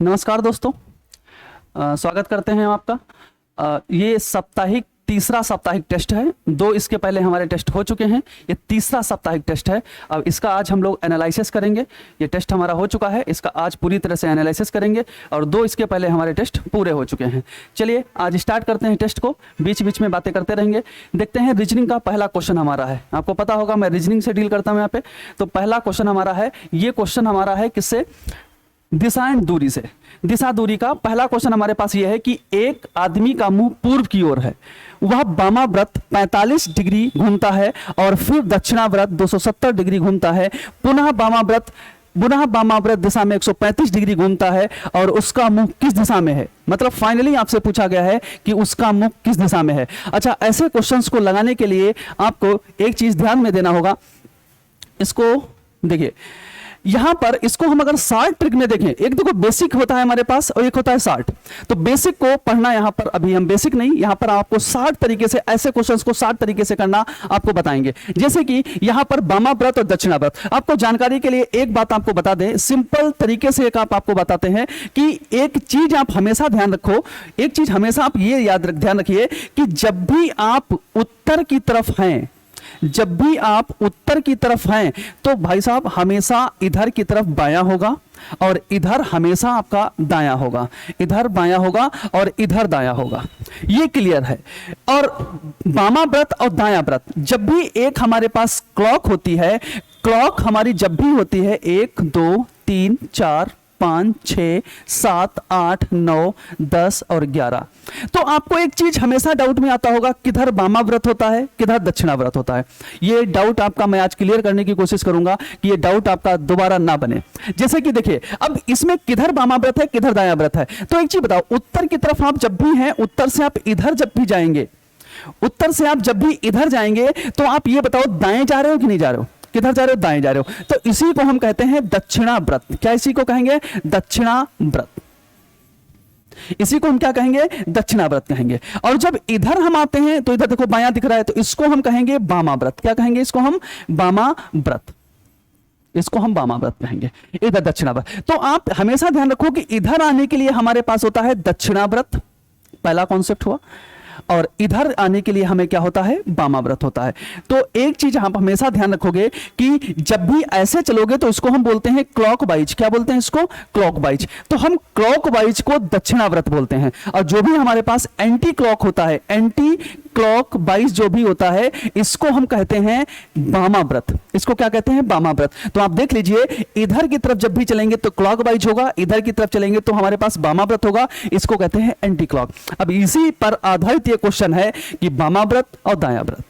नमस्कार दोस्तों। स्वागत करते हैं आपका। ये तीसरा साप्ताहिक टेस्ट है। दो इसके पहले हमारे टेस्ट हो चुके हैं, ये तीसरा साप्ताहिक टेस्ट है। अब इसका आज हम लोग एनालिसिस करेंगे। ये टेस्ट हमारा हो चुका है, इसका आज पूरी तरह से एनालिसिस करेंगे और दो इसके पहले हमारे टेस्ट पूरे हो चुके हैं। चलिए आज स्टार्ट करते हैं टेस्ट को, बीच बीच में बातें करते रहेंगे। देखते हैं रीजनिंग का पहला क्वेश्चन हमारा है। आपको पता होगा मैं रीजनिंग से डील करता हूँ यहाँ पे। तो पहला क्वेश्चन हमारा है, ये क्वेश्चन हमारा है किससे? दिशा एंड दूरी से। दिशा दूरी का पहला क्वेश्चन हमारे पास यह है कि एक आदमी का मुंह पूर्व की ओर है, वह वामाव्रत 45 डिग्री घूमता है और फिर दक्षिणाव्रत 270 डिग्री घूमता है। पुनः वामाव्रत दिशा में 135 डिग्री घूमता है और उसका मुंह किस दिशा में है? मतलब फाइनली आपसे पूछा गया है कि उसका मुंह किस दिशा में है। अच्छा, ऐसे क्वेश्चंस को लगाने के लिए आपको एक चीज ध्यान में देना होगा। इसको देखिए, यहां पर इसको हम अगर शॉर्ट ट्रिक में देखें, एक देखो बेसिक होता है हमारे पास और एक होता है शॉर्ट। तो बेसिक को पढ़ना यहां पर अभी हम बेसिक नहीं, यहां पर आपको शॉर्ट तरीके से ऐसे क्वेश्चंस को शॉर्ट तरीके से करना आपको बताएंगे। जैसे कि यहां पर वामाव्रत और दक्षिणाव्रत। आपको जानकारी के लिए एक बात आपको बता दें, सिंपल तरीके से एक आपको बताते हैं कि एक चीज आप हमेशा ध्यान रखो, एक चीज हमेशा आप ये ध्यान रखिए कि जब भी आप उत्तर की तरफ हैं, जब भी आप उत्तर की तरफ हैं तो भाई साहब हमेशा इधर की तरफ बायां होगा और इधर हमेशा आपका दायां होगा, इधर बायां होगा और इधर दायां होगा। ये क्लियर है। और वामाव्रत और दायां व्रत, जब भी एक हमारे पास क्लॉक होती है, क्लॉक हमारी जब भी होती है 1 2 3 4 5 6 7 8 9 10 और 11, तो आपको एक चीज हमेशा डाउट में आता होगा, किधर वामाव्रत होता है, किधर दक्षिणाव्रत होता है। ये डाउट आपका मैं आज क्लियर करने की कोशिश करूंगा कि ये डाउट आपका दोबारा ना बने। जैसे कि देखिए, अब इसमें किधर वामाव्रत है, किधर दायाव्रत है। तो एक चीज बताओ, उत्तर की तरफ आप जब भी हैं, उत्तर से आप इधर जब भी जाएंगे, उत्तर से आप जब भी इधर जाएंगे तो आप ये बताओ दाएं जा रहे हो कि नहीं जा रहे हो? किधर जा रहे हो? दाएं जा रहे हो। तो इसी को हम कहते हैं दक्षिणाव्रत। क्या इसी को कहेंगे? दक्षिणाव्रत। इसी को हम क्या कहेंगे? दक्षिणाव्रत कहेंगे। और जब इधर हम आते हैं तो इधर देखो बायां दिख रहा है, तो इसको हम कहेंगे वामाव्रत। क्या कहेंगे? इसको हम वामाव्रत, इसको हम वामाव्रत कहेंगे, इधर दक्षिणाव्रत। तो आप हमेशा ध्यान रखो कि इधर आने के लिए हमारे पास होता है दक्षिणाव्रत, पहला कॉन्सेप्ट हुआ, और इधर आने के लिए हमें क्या होता है? वामाव्रत होता है। तो एक चीज आप हमेशा ध्यान रखोगे कि जब भी ऐसे चलोगे तो इसको हम बोलते हैं क्लॉकवाइज। क्या बोलते हैं इसको? क्लॉकवाइज। तो हम क्लॉकवाइज को दक्षिणाव्रत बोलते हैं। और जो भी हमारे पास एंटी क्लॉक होता है, एंटी क्लॉकवाइज जो भी होता है, इसको हम कहते हैं वामाव्रत। इसको क्या कहते हैं? वामाव्रत। तो आप देख लीजिए, इधर की तरफ जब भी चलेंगे तो क्लॉकवाइज होगा, इधर की तरफ चलेंगे तो हमारे पास वामाव्रत होगा। इसको कहते हैं एंटी क्लॉक। अब इसी पर आधारित ये क्वेश्चन है कि वामाव्रत और दायाव्रत।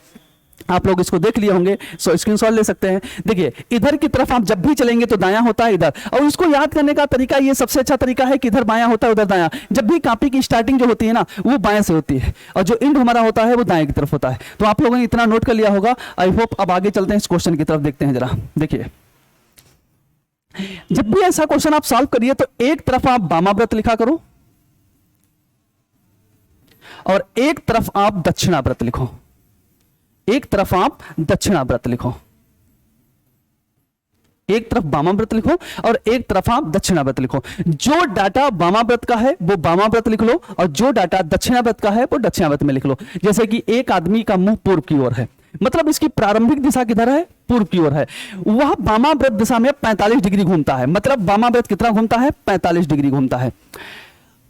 आप लोग इसको देख लिए होंगे, सो स्क्रीनशॉट ले सकते हैं। देखिए, इधर की तरफ आप जब भी चलेंगे तो दायां होता है इधर। और इसको याद करने का तरीका, ये सबसे अच्छा तरीका है कि इधर बायां होता है उधर दायां। जब भी कॉपी की स्टार्टिंग जो होती है ना, वो बाएं से होती है और जो एंड हमारा होता है वो दाएं की तरफ होता है। तो आप लोगों ने इतना नोट कर लिया होगा। I hope. अब आगे चलते हैं, इस क्वेश्चन की तरफ देखते हैं जरा। देखिए, जब भी ऐसा क्वेश्चन आप सॉल्व करिए तो एक तरफ आप वामाव्रत लिखा करो और एक तरफ आप दक्षिणाव्रत लिखो। एक तरफ आप दक्षिणाव्रत लिखो, एक तरफ वामाव्रत लिखो और एक तरफ आप दक्षिणाव्रत लिखो। जो डाटा वामाव्रत का है वो वामाव्रत लिख लो और जो डाटा दक्षिणाव्रत का है वो दक्षिणाव्रत में लिख लो। जैसे कि एक आदमी का मुंह पूर्व की ओर है, मतलब इसकी प्रारंभिक दिशा किधर है? पूर्व की ओर है। वह वामाव्रत दिशा में 45 डिग्री घूमता है, मतलब वामाव्रत कितना घूमता है? 45 डिग्री घूमता है।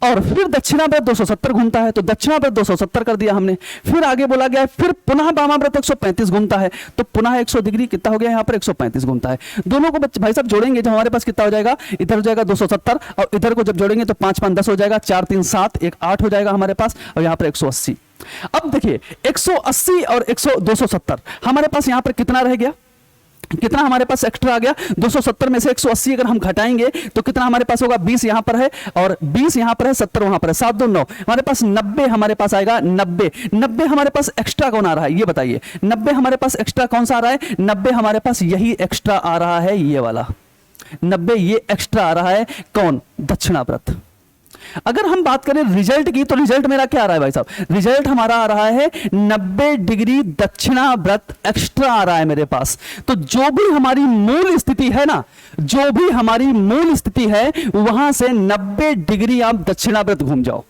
और फिर दक्षिणाव्रत 270 घूमता है, तो दक्षिणाव्रत 270 कर दिया हमने। फिर आगे बोला गया है, फिर पुनः वामाव्रत 135 घूमता है, तो पुनः 100 डिग्री कितना हो गया? यहाँ पर 135 घूमता है। दोनों को भाई साहब जोड़ेंगे जब हमारे पास कितना हो जाएगा? इधर हो जाएगा 270 और इधर को जब जोड़ेंगे तो 5 5 10 हो जाएगा, 4 3 7 1 8 हो जाएगा हमारे पास, और यहाँ पर 180। अब देखिए, 180 और 270 हमारे पास यहाँ पर कितना रह गया? कितना हमारे पास एक्स्ट्रा आ गया? 270 में से 180 अगर हम घटाएंगे तो कितना हमारे पास होगा? 20 यहां पर है और 20 यहां पर है, 70 वहां पर है, 7 2 9, हमारे पास 90 हमारे पास आएगा। 90 हमारे पास एक्स्ट्रा कौन आ रहा है? ये बताइए। 90 हमारे पास एक्स्ट्रा कौन सा आ रहा है? 90 हमारे पास यही एक्स्ट्रा आ रहा है, ये वाला 90 ये एक्स्ट्रा आ रहा है। कौन? दक्षिणाव्रत। अगर हम बात करें रिजल्ट की, तो रिजल्ट मेरा क्या आ रहा है भाई साहब? रिजल्ट हमारा आ रहा है 90 डिग्री दक्षिणाव्रत एक्स्ट्रा आ रहा है मेरे पास। तो जो भी हमारी मूल स्थिति है ना, जो भी हमारी मूल स्थिति है, वहां से 90 डिग्री आप दक्षिणाव्रत घूम जाओ।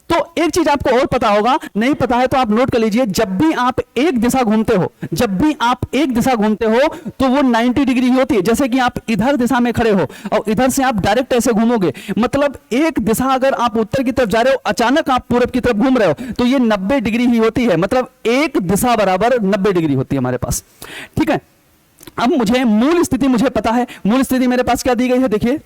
तो एक चीज आपको और पता होगा, नहीं पता है तो आप नोट कर लीजिए, जब भी आप एक दिशा घूमते हो, जब भी आप एक दिशा घूमते हो तो वो 90 डिग्री होती है। जैसे कि आप इधर दिशा में खड़े हो और इधर से आप डायरेक्ट ऐसे घूमोगे, मतलब एक दिशा अगर आप उत्तर की तरफ जा रहे हो, अचानक आप पूरब की तरफ घूम रहे हो, तो ये 90 डिग्री ही होती है। मतलब एक दिशा बराबर 90 डिग्री होती है हमारे पास। ठीक है, अब मुझे मूल स्थिति मुझे पता है। मूल स्थिति मेरे पास क्या दी गई है? देखिए,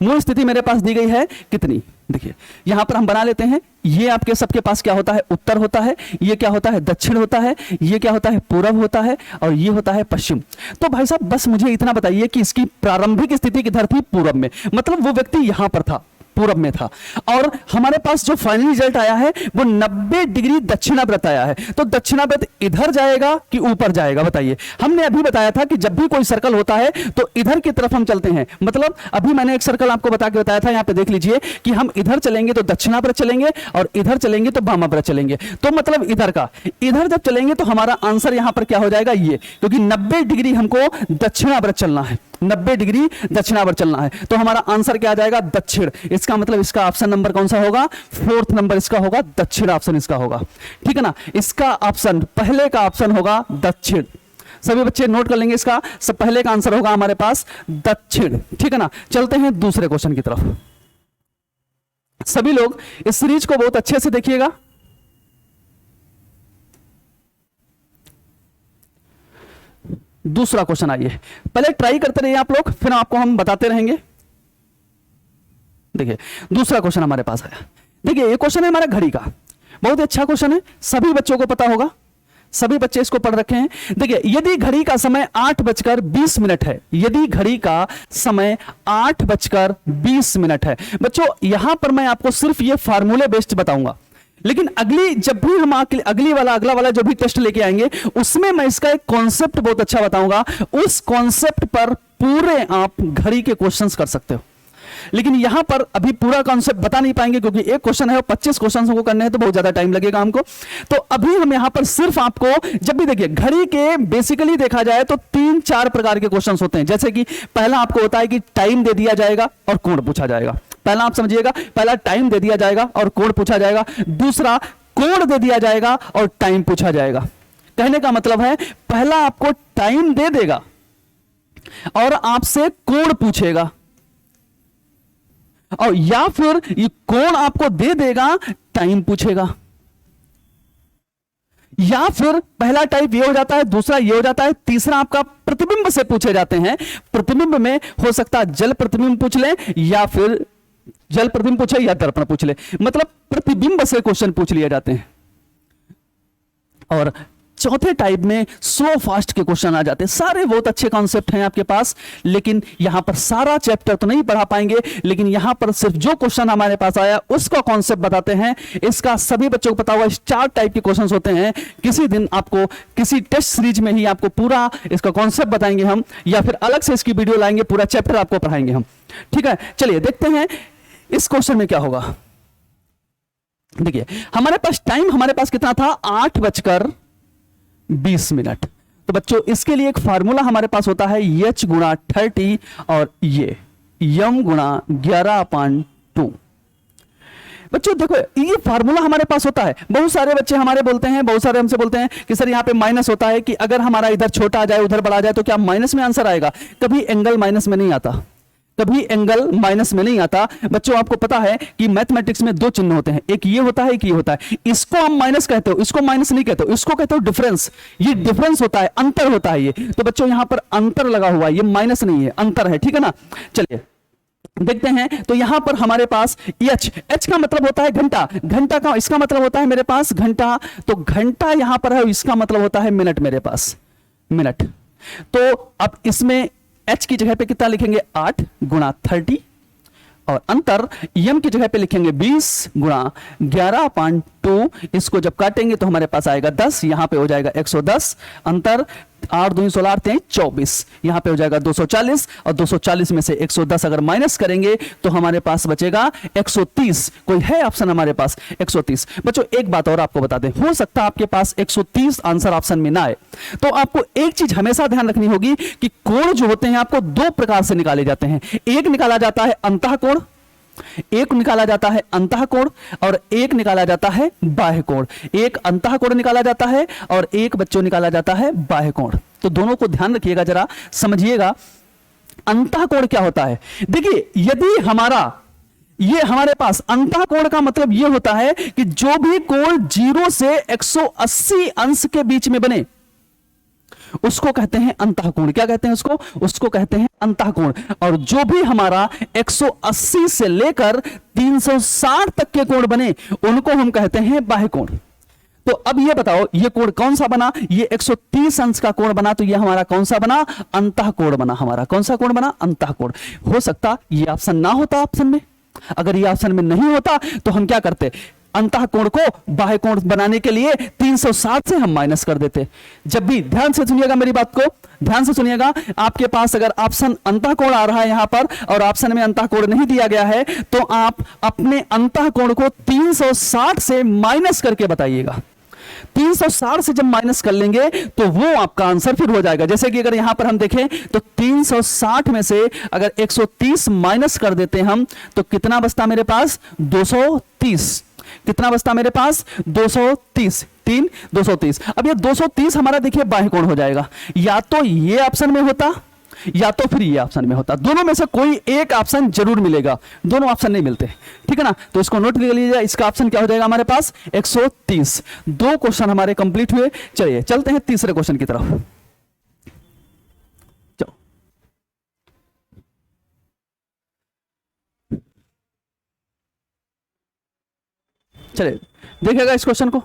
मूल स्थिति मेरे पास दी गई है कितनी, देखिए यहां पर हम बना लेते हैं। ये आपके सबके पास क्या होता है? उत्तर होता है। ये क्या होता है? दक्षिण होता है। ये क्या होता है? पूरब होता है। और ये होता है पश्चिम। तो भाई साहब बस मुझे इतना बताइए कि इसकी प्रारंभिक स्थिति किधर थी? पूरब में। मतलब वो व्यक्ति यहां पर था, पूरब में था, और हमारे पास जो फाइनल रिजल्ट आया है वो 90 डिग्री दक्षिणाव्रत आया है। तो दक्षिणाव्रत इधर जाएगा कि ऊपर जाएगा? बताइए। हमने अभी बताया था कि जब भी कोई सर्कल होता है तो इधर की तरफ हम चलते हैं। मतलब अभी मैंने एक सर्कल आपको बताया था, यहां पे देख लीजिए कि हम इधर चलेंगे तो दक्षिणाव्रत चलेंगे और इधर चलेंगे तो वामाव्रत चलेंगे। तो मतलब इधर जब चलेंगे तो हमारा आंसर यहां पर क्या हो जाएगा? ये, क्योंकि 90 डिग्री हमको दक्षिणाव्रत चलना है, 90 डिग्री दक्षिणावर्त चलना है। तो हमारा आंसर क्या आ जाएगा? दक्षिण। इसका मतलब इसका ऑप्शन नंबर कौन सा होगा? 4th नंबर इसका होगा, दक्षिण ऑप्शन इसका होगा। ठीक है ना, इसका ऑप्शन पहले का ऑप्शन होगा दक्षिण। सभी बच्चे नोट कर लेंगे, इसका सब पहले का आंसर होगा हमारे पास दक्षिण। ठीक है ना, चलते हैं दूसरे क्वेश्चन की तरफ। सभी लोग इस सीरीज को बहुत अच्छे से देखिएगा। दूसरा क्वेश्चन आइए, पहले ट्राई करते रहिए आप लोग, फिर आपको हम बताते रहेंगे। देखिए दूसरा क्वेश्चन हमारे पास आया। देखिए ये क्वेश्चन है हमारा घड़ी का, बहुत अच्छा क्वेश्चन है, सभी बच्चों को पता होगा, सभी बच्चे इसको पढ़ रखे हैं। देखिए यदि घड़ी का समय 8:20 है, यदि घड़ी का समय 8:20 है, बच्चों यहां पर मैं आपको सिर्फ ये फार्मूले बेस्ड बताऊंगा, लेकिन जब भी हम अगला वाला जो भी टेस्ट लेके आएंगे उसमें मैं इसका एक कॉन्सेप्ट बहुत अच्छा बताऊंगा। उस कॉन्सेप्ट पर पूरे आप घड़ी के क्वेश्चंस कर सकते हो, लेकिन यहां पर अभी पूरा कॉन्सेप्ट बता नहीं पाएंगे क्योंकि एक क्वेश्चन है और 25 क्वेश्चन को करने हैं तो बहुत ज्यादा टाइम लगेगा हमको। तो अभी हम यहां पर सिर्फ आपको, जब भी देखिए घड़ी के बेसिकली देखा जाए तो 3-4 प्रकार के क्वेश्चन होते हैं। जैसे कि पहला आपको होता है कि टाइम दे दिया जाएगा और कोण पूछा जाएगा। पहला आप समझिएगा, पहला टाइम दे दिया जाएगा और कोण पूछा जाएगा। दूसरा कोण दे दिया जाएगा और टाइम पूछा जाएगा। कहने का मतलब है पहला आपको टाइम दे देगा और आपसे कोण पूछेगा, और या फिर ये कोण आपको दे देगा, टाइम पूछेगा। या फिर पहला टाइप ये हो जाता है, दूसरा ये हो जाता है, तीसरा आपका प्रतिबिंब से पूछे जाते हैं। प्रतिबिंब में हो सकता है जल प्रतिबिंब पूछ ले, या फिर जल प्रतिबिंब पूछे या दर्पण पूछ ले, मतलब प्रतिबिंब से क्वेश्चन पूछ लिए जाते हैं। और चौथे टाइप में स्लो फास्ट के क्वेश्चन आ जाते हैं। सारे बहुत अच्छे कॉन्सेप्ट हैं आपके पास, लेकिन यहां पर सारा चैप्टर तो नहीं पढ़ा पाएंगे, लेकिन यहां पर सिर्फ जो क्वेश्चन हमारे पास आया उसका कॉन्सेप्ट बताते हैं। इसका सभी बच्चों को पता हुआ 4 टाइप के क्वेश्चन होते हैं। किसी दिन आपको किसी टेस्ट सीरीज में ही आपको पूरा इसका कॉन्सेप्ट बताएंगे हम, या फिर अलग से इसकी वीडियो लाएंगे, पूरा चैप्टर आपको पढ़ाएंगे हम। ठीक है, चलिए देखते हैं इस क्वेश्चन में क्या होगा। देखिए हमारे पास टाइम हमारे पास कितना था? 8:20। तो बच्चों इसके लिए एक फार्मूला हमारे पास होता है h गुणा 30 और ये m गुणा 11/2। बच्चों देखो ये फार्मूला हमारे पास होता है। बहुत सारे बच्चे हमारे बोलते हैं, बहुत सारे हमसे बोलते हैं कि सर यहाँ पे माइनस होता है, कि अगर हमारा इधर छोटा आ जाए उधर बड़ा आ जाए तो क्या माइनस में आंसर आएगा? कभी एंगल माइनस में नहीं आता, कभी एंगल माइनस में नहीं आता। बच्चों आपको पता है कि मैथमेटिक्स में 2 चिन्ह होते हैं, एक ये होता है, एक ये होता है। इसको हम माइनस कहते हो, इसको माइनस नहीं कहते हो, इसको कहते हो डिफरेंस। ये डिफरेंस होता है, अंतर होता है ये। तो बच्चों यहां पर अंतर लगा हुआ है, ये माइनस नहीं है, अंतर है। ठीक है ना, चलिए देखते हैं। तो यहां पर हमारे पास h का मतलब होता है घंटा, घंटा का इसका मतलब होता है मेरे पास घंटा। तो घंटा यहां पर है, इसका मतलब होता है मिनट मेरे पास, मिनट। तो अब इसमें h की जगह पे कितना लिखेंगे? 8 गुणा 30, और अंतर m की जगह पे लिखेंगे 20 गुणा 11/2। इसको जब काटेंगे तो हमारे पास आएगा 10, यहां पे हो जाएगा 110। अंतर 8 दूनी 16, 8 23 24, यहां पे हो जाएगा 240 और 240 में से 110 अगर माइनस करेंगे तो हमारे पास बचेगा 130। कोई है ऑप्शन हमारे पास 130। बच्चों एक बात और आपको बता दें, हो सकता है आपके पास 130 आंसर ऑप्शन में ना आए, तो आपको एक चीज हमेशा ध्यान रखनी होगी कि कोण जो होते हैं आपको दो प्रकार से निकाले जाते हैं। एक निकाला जाता है अंतःकोण, एक निकाला जाता है अंतःकोण और एक निकाला जाता है बाह्य कोण। एक अंतःकोण निकाला जाता है और एक बच्चों निकाला जाता है बाह्य कोण। तो दोनों को ध्यान रखिएगा, जरा समझिएगा अंतःकोण क्या होता है। देखिए यदि ये हमारे पास अंतःकोण का मतलब ये होता है कि जो भी कोण 0 से 180 अंश के बीच में बने उसको कहते हैं अंतःकोण। क्या कहते हैं उसको कहते हैं अंतःकोण। और जो भी हमारा 180 से लेकर 360 तक के कोण बने उनको हम कहते हैं बाह्य कोण। तो अब ये बताओ ये कोण कौन सा बना, ये 130 अंश का कोण बना, तो ये हमारा कौन सा बना, अंतःकोण बना। हमारा कौन सा कोण बना, अंतःकोण। हो सकता ये ऑप्शन ना होता ऑप्शन में, अगर ये ऑप्शन में नहीं होता तो हम क्या करते, अंतःकोण को बाह्य कोण बनाने के लिए 360 से हम माइनस कर देते। जब भी ध्यान से सुनिएगा मेरी बात को, ध्यान से सुनिएगा, आपके पास अगर ऑप्शन अंतःकोण आ रहा है यहां पर और ऑप्शन में अंतःकोण नहीं दिया गया है तो आप अपने अंतःकोण को 360 से माइनस करके बताइएगा। 360 से जब माइनस कर लेंगे तो वो आपका आंसर फिर हो जाएगा। जैसे कि अगर यहां पर हम देखें तो 360 में से अगर 130 माइनस कर देते हम तो कितना बचता मेरे पास, 230। कितना बचता मेरे पास, 230। 3 230। अब ये 230 हमारा देखिए बाह्य कोण हो जाएगा। या तो ये ऑप्शन में होता या तो फिर ये ऑप्शन में होता, दोनों में से कोई एक ऑप्शन जरूर मिलेगा, दोनों ऑप्शन नहीं मिलते, ठीक है ना। तो इसको नोट कर लीजिए, इसका ऑप्शन क्या हो जाएगा हमारे पास, 130। दो क्वेश्चन हमारे कंप्लीट हुए। चलिए चलते हैं तीसरे क्वेश्चन की तरफ। चलिए देखिएगा इस क्वेश्चन को।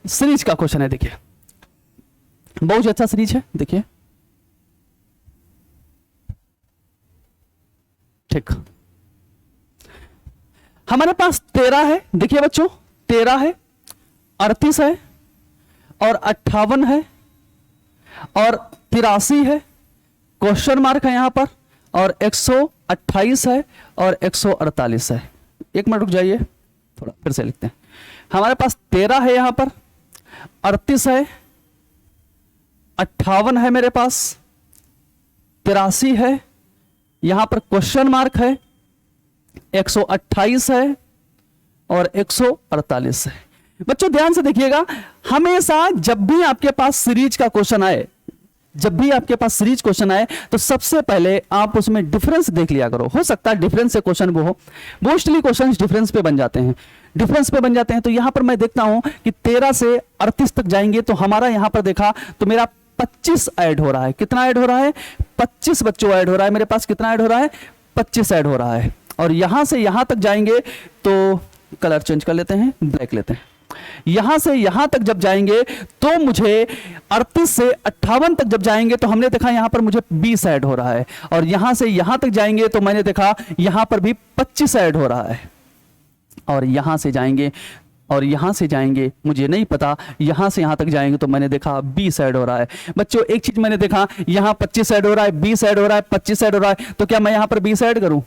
सीरीज का क्वेश्चन है, देखिए बहुत अच्छा सीरीज है। देखिए ठीक, हमारे पास 13 है। देखिए बच्चों 13 है, 38 है और 58 है और 83 है, क्वेश्चन मार्क है यहां पर, और 128 है और 148 है। एक मिनट रुक जाइए, थोड़ा फिर से लिखते हैं। हमारे पास 13 है यहां पर, 38 है, 58 है मेरे पास, 83 है, यहां पर क्वेश्चन मार्क है, 128 है और 148 है। बच्चों ध्यान से देखिएगा, हमेशा जब भी आपके पास सीरीज का क्वेश्चन आए, जब भी आपके पास सीरीज क्वेश्चन आए तो सबसे पहले आप उसमें डिफरेंस देख लिया करो। हो सकता है डिफरेंस से क्वेश्चन वो हो, मोस्टली क्वेश्चन डिफरेंस पे बन जाते हैं, डिफरेंस पे बन जाते हैं। तो यहां पर मैं देखता हूं कि 13 से 38 तक जाएंगे तो हमारा यहां पर देखा तो मेरा 25 ऐड हो रहा है। कितना ऐड हो रहा है, 25 बच्चों ऐड हो रहा है मेरे पास। कितना ऐड हो रहा है, 25 ऐड हो रहा है। और यहां से यहां तक जाएंगे तो कलर चेंज कर लेते हैं, ब्लैक लेते हैं। यहां से यहां तक जब जाएंगे तो मुझे 38 से 58 तक जब जाएंगे तो हमने देखा यहां पर मुझे 20 ऐड हो रहा है। और यहां से यहां तक जाएंगे तो मैंने देखा यहां पर भी 25 ऐड हो रहा है। और यहां से जाएंगे और यहां से जाएंगे, मुझे नहीं पता, यहां से यहां तक जाएंगे तो मैंने देखा 20 ऐड हो रहा है। बच्चों एक चीज मैंने देखा, यहां 25 ऐड हो रहा है, 20 ऐड हो रहा है, 25 ऐड हो रहा है, तो क्या मैं यहां पर 20 ऐड करूं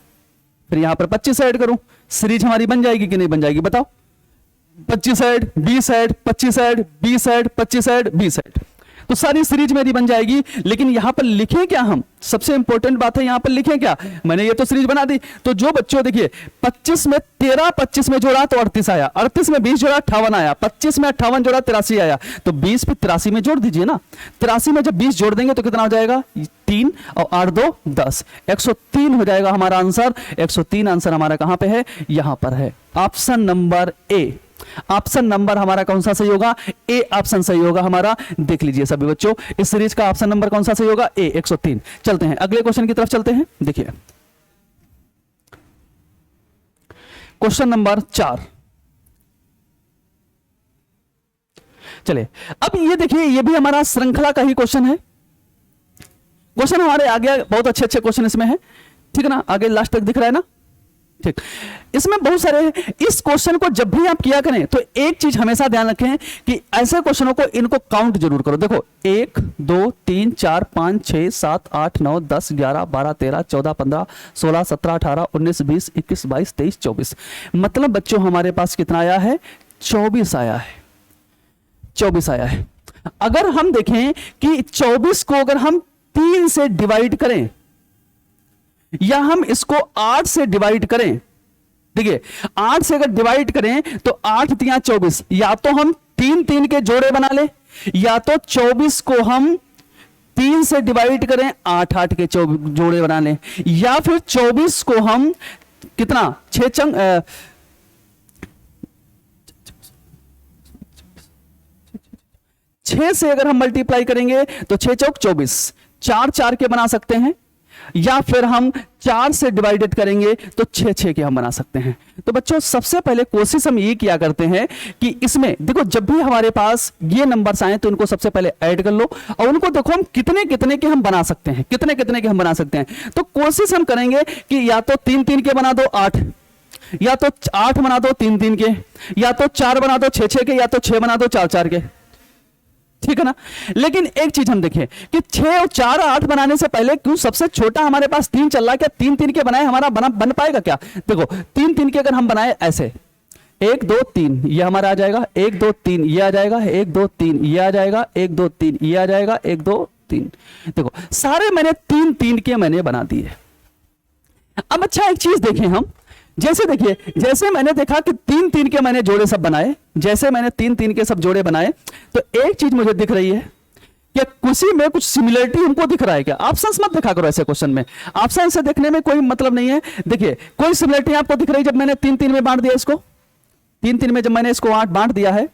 फिर यहां पर 25 ऐड करूं, सीरीज हमारी बन जाएगी कि नहीं बन जाएगी बताओ। 25 add, 20 add, 25 add, 20 add, 25 add, 20 add, तो सारी सीरीज मेरी बन जाएगी। लेकिन यहां पर लिखें क्या, हम सबसे इंपॉर्टेंट बात है यहां पर लिखें क्या। मैंने ये तो सीरीज बना दी, तो जो बच्चों देखिए 25 में 13 25 में जोड़ा तो 38 आया, 38 में 20 जोड़ा 58 आया, 25 में 58 जोड़ा 83 आया, तो 20 पे 83 में जोड़ दीजिए ना। 83 में जब 20 जोड़ देंगे तो कितना हो जाएगा, 3 और 8 2 10, 103 हो जाएगा हमारा आंसर। 103 आंसर हमारा कहां पे है, यहां पर है, option number A. Option number हमारा कौन सा सही होगा, ए ऑप्शन सही होगा हमारा। देख लीजिए सभी बच्चों, इस सीरीज का ऑप्शन नंबर कौन सा सही होगा, ए 103। चलते हैं अगले क्वेश्चन की तरफ चलते हैं। देखिए क्वेश्चन नंबर 4। चलिए अब ये देखिए, ये भी हमारा श्रृंखला का ही क्वेश्चन है। क्वेश्चन हमारे आगे बहुत अच्छे अच्छे क्वेश्चन इसमें है, ठीक है ना, आगे लास्ट तक दिख रहा है ना। ठीक, इसमें बहुत सारे इस क्वेश्चन को जब भी आप किया करें तो एक चीज हमेशा ध्यान रखें कि ऐसे क्वेश्चनों को इनको काउंट जरूर करो। देखो 1 2 3 4 5 6 7 8 9 10 11 12 13 14 15 16 17 18 19 20 21 22 23 24, मतलब बच्चों हमारे पास कितना आया है? 24 आया है। 24 आया है। अगर हम देखें कि 24 को अगर हम 3 से डिवाइड करें या हम इसको 8 से डिवाइड करें, देखिए 8 से अगर डिवाइड करें तो 8 तिया 24, या तो हम 3 3 के जोड़े बना ले, या तो 24 को हम 3 से डिवाइड करें 8 8 के जोड़े बना लें, या फिर 24 को हम कितना 6 से अगर हम मल्टीप्लाई करेंगे तो 6 चौक 24, 4 4 के बना सकते हैं, या फिर हम 4 से डिवाइडेड करेंगे तो 6 6 के हम बना सकते हैं। तो बच्चों सबसे पहले कोशिश हम ये किया करते हैं कि इसमें देखो जब भी हमारे पास ये नंबर्स आए तो इनको सबसे पहले ऐड कर लो और उनको देखो हम कितने कितने के हम बना सकते हैं, कितने कितने के हम बना सकते हैं। तो कोशिश हम करेंगे कि या तो 3 3 के बना दो 8, या तो 8 बना दो 3 3 के, या तो 4 बना दो 6 6 के, या तो 6 बना दो 4 4 के, ठीक है ना। लेकिन एक चीज हम देखें कि 6 और 4 8 बनाने से पहले क्यों सबसे छोटा हमारे पास 3 चल रहा है, क्या 3 3 के बनाए हमारा बन पाएगा क्या? देखो 3 3 के अगर हम बनाए ऐसे 1 2 3 ये हमारा आ जाएगा, 1 2 3 ये आ जाएगा, 1 2 3 ये आ जाएगा, 1 2 3 ये आ जाएगा, 1 2 3। देखो सारे मैंने 3 3 के मैंने बना दिए। अब अच्छा एक चीज देखें हम, जैसे देखिए जैसे मैंने देखा कि 3 3 के मैंने जोड़े सब बनाए, जैसे मैंने 3 3 के सब जोड़े बनाए तो एक चीज मुझे दिख रही है कि किसी में कुछ सिमिलरिटी हमको दिख रहा है क्या? ऑप्शंस मत देखा करो ऐसे क्वेश्चन में, ऑप्शन से देखने में कोई मतलब नहीं है। देखिए कोई सिमिलरिटी आपको दिख रही है जब मैंने 3 3 में बांट दिया इसको, 3 3 में जब मैंने इसको 8 बांट दिया है,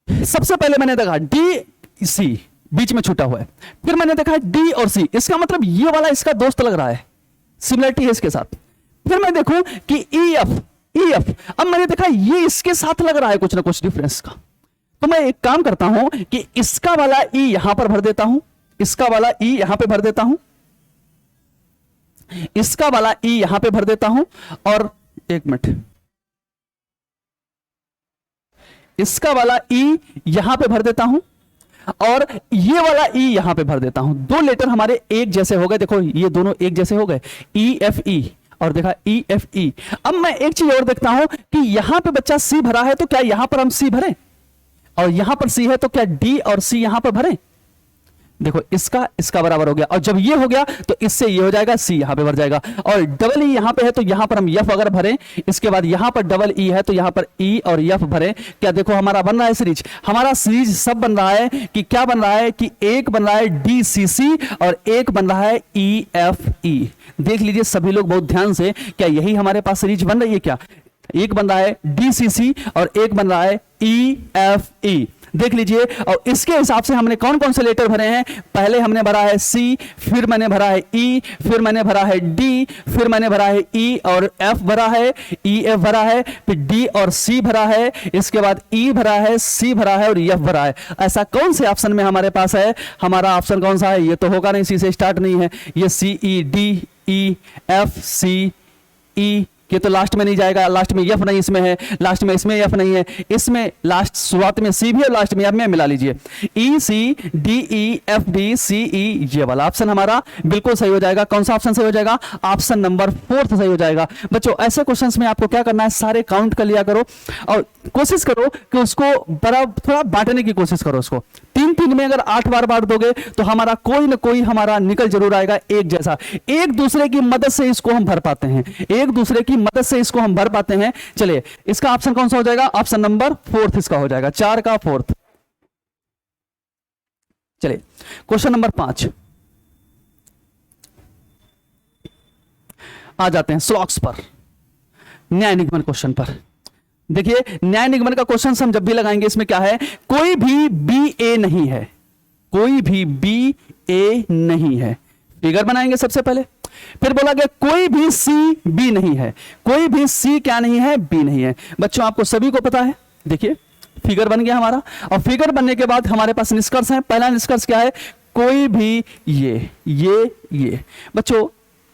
सबसे पहले मैंने देखा डी सी बीच में छूटा हुआ है, फिर मैंने देखा डी और सी, इसका मतलब ये वाला इसका दोस्त लग रहा है, सिमिलरिटी है इसके साथ। फिर मैं देखूं कि ई एफ, अब मैंने देखा ये इसके साथ लग रहा है कुछ ना कुछ डिफरेंस का, तो मैं एक काम करता हूं कि इसका वाला ई यहां पर भर देता हूं, इसका वाला ई यहां पे भर देता हूं, इसका वाला ई यहां पे भर देता हूं, और एक मिनट इसका वाला ई यहां पे भर देता हूं, और ये वाला ई यहां पे भर देता हूं। दो लेटर हमारे एक जैसे हो गए, देखो ये दोनों एक जैसे हो गए, ई एफ ई, और देखा ई एफ ई। अब मैं एक चीज और देखता हूं कि यहां पे बच्चा सी भरा है तो क्या यहां पर हम सी भरें, और यहां पर सी है तो क्या डी और सी यहां पर भरें। देखो इसका बराबर हो गया, और जब ये हो गया तो इससे ये हो जाएगा, सी यहां पे भर जाएगा, और डबल ई यहां पे है तो यहां पर हम एफ अगर भरें, इसके बाद यहां पर डबल ई है तो यहां पर ई और एफ भरें, क्या देखो हमारा बन रहा है सीरीज, हमारा सीरीज सब बन रहा है कि क्या बन रहा है कि एक बन रहा है डी सी सी और एक बन रहा है ई एफ ई। देख लीजिए सभी लोग बहुत ध्यान से, क्या यही हमारे पास सीरीज बन रही है क्या? एक बन रहा है डी सी सी और एक बन रहा है ई एफ ई, देख लीजिए। और इसके हिसाब से हमने कौन कौन से लेटर भरे हैं, पहले हमने भरा है सी, फिर मैंने भरा है ई, फिर मैंने भरा है डी, फिर मैंने भरा है ई और एफ भरा है, ई एफ भरा है, फिर डी और सी भरा है, इसके बाद ई भरा है, सी भरा है और एफ भरा है। ऐसा कौन से ऑप्शन में हमारे पास है? हमारा ऑप्शन कौन सा है? ये तो होगा नहीं, सी से स्टार्ट नहीं है, ये सी E D E F C E, ये तो लास्ट में नहीं जाएगा, लास्ट में एफ नहीं इसमें है, लास्ट में इसमें एफ नहीं है, इसमें लास्ट शुरुआत में सी भी है, लास्ट में एफ में मिला लीजिए, E C D E F D C E, ये वाला ऑप्शन हमारा बिल्कुल सही हो जाएगा। कौन सा ऑप्शन सही हो जाएगा? ऑप्शन नंबर 4 सही हो जाएगा। बच्चों ऐसे क्वेश्चंस में आपको क्या करना है, सारे काउंट कर लिया करो और कोशिश करो कि उसको थोड़ा बांटने की कोशिश करो। उसको 3 3 में अगर 8 बार बांट दोगे तो हमारा कोई ना कोई हमारा निकल जरूर आएगा एक जैसा, एक दूसरे की मदद से इसको हम भर पाते हैं, एक दूसरे की मदद से इसको हम भर पाते हैं। चलिए इसका ऑप्शन कौन सा हो जाएगा? ऑप्शन नंबर 4 इसका हो जाएगा, 4 का 4। चलिए क्वेश्चन नंबर 5 आ जाते हैं, स्लॉक्स पर, न्याय निगमन क्वेश्चन पर। देखिए न्याय निगमन का क्वेश्चन हम जब भी लगाएंगे इसमें क्या है, कोई भी बी ए नहीं है, कोई भी बी ए नहीं है, फिगर बनाएंगे सबसे पहले, फिर बोला गया कोई भी सी बी नहीं है, कोई भी सी क्या नहीं है, बी नहीं है। बच्चों आपको सभी को पता है, देखिए फिगर बन गया हमारा, और फिगर बनने के बाद हमारे पास निष्कर्ष है। पहला निष्कर्ष क्या है? कोई भी ये बच्चों,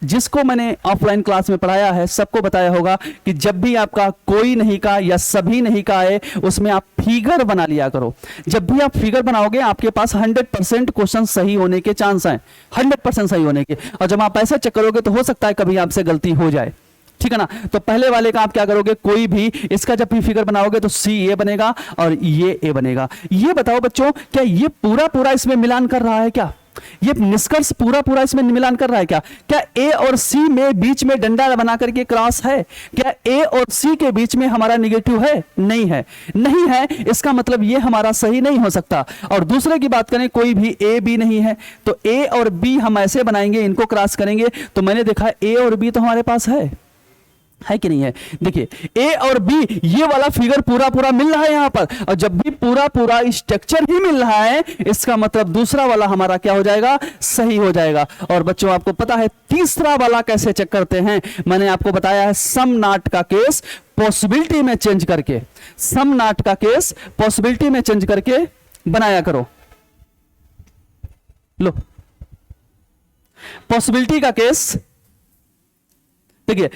जिसको मैंने ऑफलाइन क्लास में पढ़ाया है सबको बताया होगा कि जब भी आपका कोई नहीं का या सभी नहीं का आए उसमें आप फिगर बना लिया करो। जब भी आप फिगर बनाओगे आपके पास 100% क्वेश्चन सही होने के चांस हैं, 100% सही होने के। और जब आप ऐसा चेक करोगे तो हो सकता है कभी आपसे गलती हो जाए, ठीक है ना। तो पहले वाले का आप क्या करोगे, कोई भी, इसका जब भी फिगर बनाओगे तो सी ए बनेगा और ये ए बनेगा। ये बताओ बच्चों, क्या ये पूरा पूरा इसमें मिलान कर रहा है क्या? ये निष्कर्ष पूरा पूरा इसमें मिलान कर रहा है क्या? क्या ए और सी में बीच में डंडा बना करके क्रॉस है? क्या ए और सी के बीच में हमारा निगेटिव है? नहीं है, नहीं है, इसका मतलब ये हमारा सही नहीं हो सकता। और दूसरे की बात करें, कोई भी ए बी नहीं है, तो ए और बी हम ऐसे बनाएंगे, इनको क्रॉस करेंगे तो मैंने देखा ए और बी तो हमारे पास है कि नहीं है। देखिए ए और बी ये वाला फिगर पूरा पूरा मिल रहा है यहां पर, और जब भी पूरा पूरा स्ट्रक्चर ही मिल रहा है इसका मतलब दूसरा वाला हमारा क्या हो जाएगा, सही हो जाएगा। और बच्चों आपको पता है तीसरा वाला कैसे चेक करते हैं, मैंने आपको बताया है सम नॉट का केस पॉसिबिलिटी में चेंज करके, सम नॉट का केस पॉसिबिलिटी में चेंज करके बनाया करो। लो पॉसिबिलिटी का केस, देखिए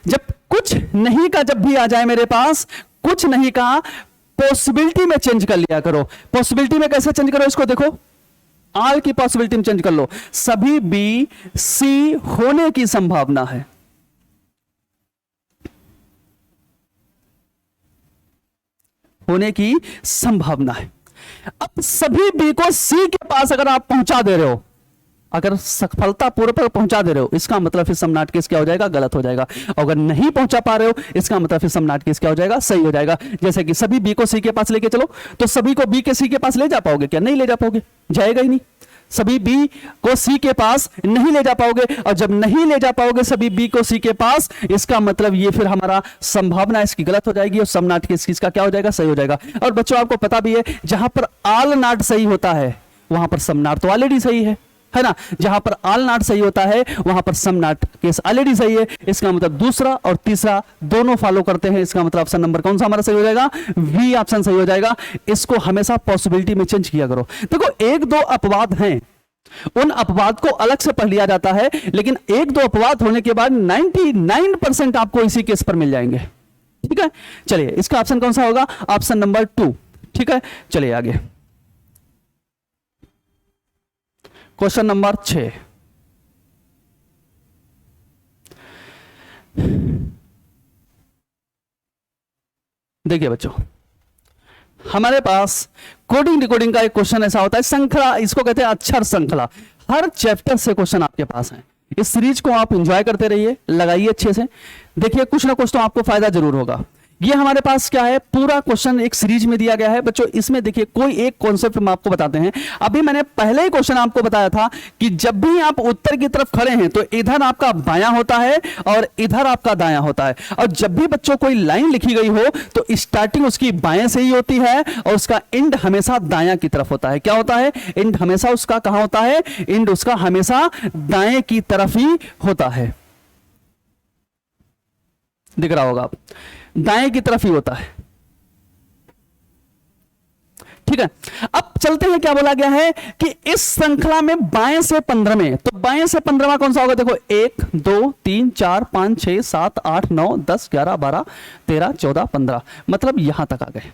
जब कुछ नहीं का जब भी आ जाए मेरे पास, कुछ नहीं का पॉसिबिलिटी में चेंज कर लिया करो। पॉसिबिलिटी में कैसे चेंज करो, इसको देखो, आल की पॉसिबिलिटी में चेंज कर लो। सभी बी सी होने की संभावना है, होने की संभावना है। अब सभी बी को सी के पास अगर आप पहुंचा दे रहे हो, अगर सफलतापूर्वक पहुंचा दे रहे हो, इसका मतलब फिर सम नॉट केस क्या हो जाएगा, गलत हो जाएगा। अगर नहीं पहुंचा पा रहे हो इसका मतलब फिर सम नॉट केस क्या हो जाएगा, सही हो जाएगा। जैसे कि सभी बी को सी के पास लेके चलो, तो सभी को बी के सी के पास ले जा पाओगे क्या? नहीं ले जा पाओगे, जाएगा ही नहीं। सभी बी को सी के पास नहीं ले जा पाओगे, और जब नहीं ले जा पाओगे सभी बी को सी के पास, इसका मतलब ये फिर हमारा संभावना इसकी गलत हो जाएगी और सम नॉट केस किसका क्या हो जाएगा, सही हो जाएगा। और बच्चों आपको पता भी है जहां पर आल नॉट सही होता है वहां पर सम नॉट तो ऑलरेडी सही है ना। जहां पर ऑल नॉट सही होता है वहां पर सम नॉट केस ऑलरेडी सही है। इसका मतलब दूसरा और तीसरा दोनों फॉलो करते हैं, इसका मतलब ऑप्शन नंबर कौन सा हमारा सही हो जाएगा, वी ऑप्शन सही हो जाएगा। इसको हमेशा पॉसिबिलिटी में चेंज किया करो। देखो एक दो अपवाद हैं, उन अपवाद को अलग से पढ़ लिया जाता है, लेकिन एक दो अपवाद होने के बाद 99% आपको इसी केस पर मिल जाएंगे, ठीक है। चलिए इसका ऑप्शन कौन सा होगा, ऑप्शन नंबर 2, ठीक है। चलिए आगे क्वेश्चन नंबर 6। देखिए बच्चों हमारे पास कोडिंग डिकोडिंग का एक क्वेश्चन ऐसा होता है, श्रृंखला, इसको कहते हैं अक्षर श्रृंखला। हर चैप्टर से क्वेश्चन आपके पास है। इस सीरीज को आप एंजॉय करते रहिए, लगाइए अच्छे से, देखिए कुछ ना कुछ तो आपको फायदा जरूर होगा। ये हमारे पास क्या है, पूरा क्वेश्चन एक सीरीज में दिया गया है बच्चों। इसमें देखिए कोई एक कॉन्सेप्ट हम आपको बताते हैं। अभी मैंने पहले ही क्वेश्चन आपको बताया था कि जब भी आप उत्तर की तरफ खड़े हैं तो इधर आपका बायां होता है और इधर आपका दायां होता है। और जब भी बच्चों कोई लाइन लिखी गई हो तो स्टार्टिंग उसकी बाएं से ही होती है और उसका एंड हमेशा दायां की तरफ होता है। क्या होता है, एंड हमेशा उसका कहां होता है, एंड उसका हमेशा दाएं की तरफ ही होता है। दिख रहा होगा आप, दाएं की तरफ ही होता है, ठीक है। अब चलते हैं, क्या बोला गया है कि इस श्रृंखला में बाएं से 15वें, तो बाएं से 15वां कौन सा होगा, देखो 1 2 3 4 5 6 7 8 9 10 11 12 13 14 15, मतलब यहां तक आ गए।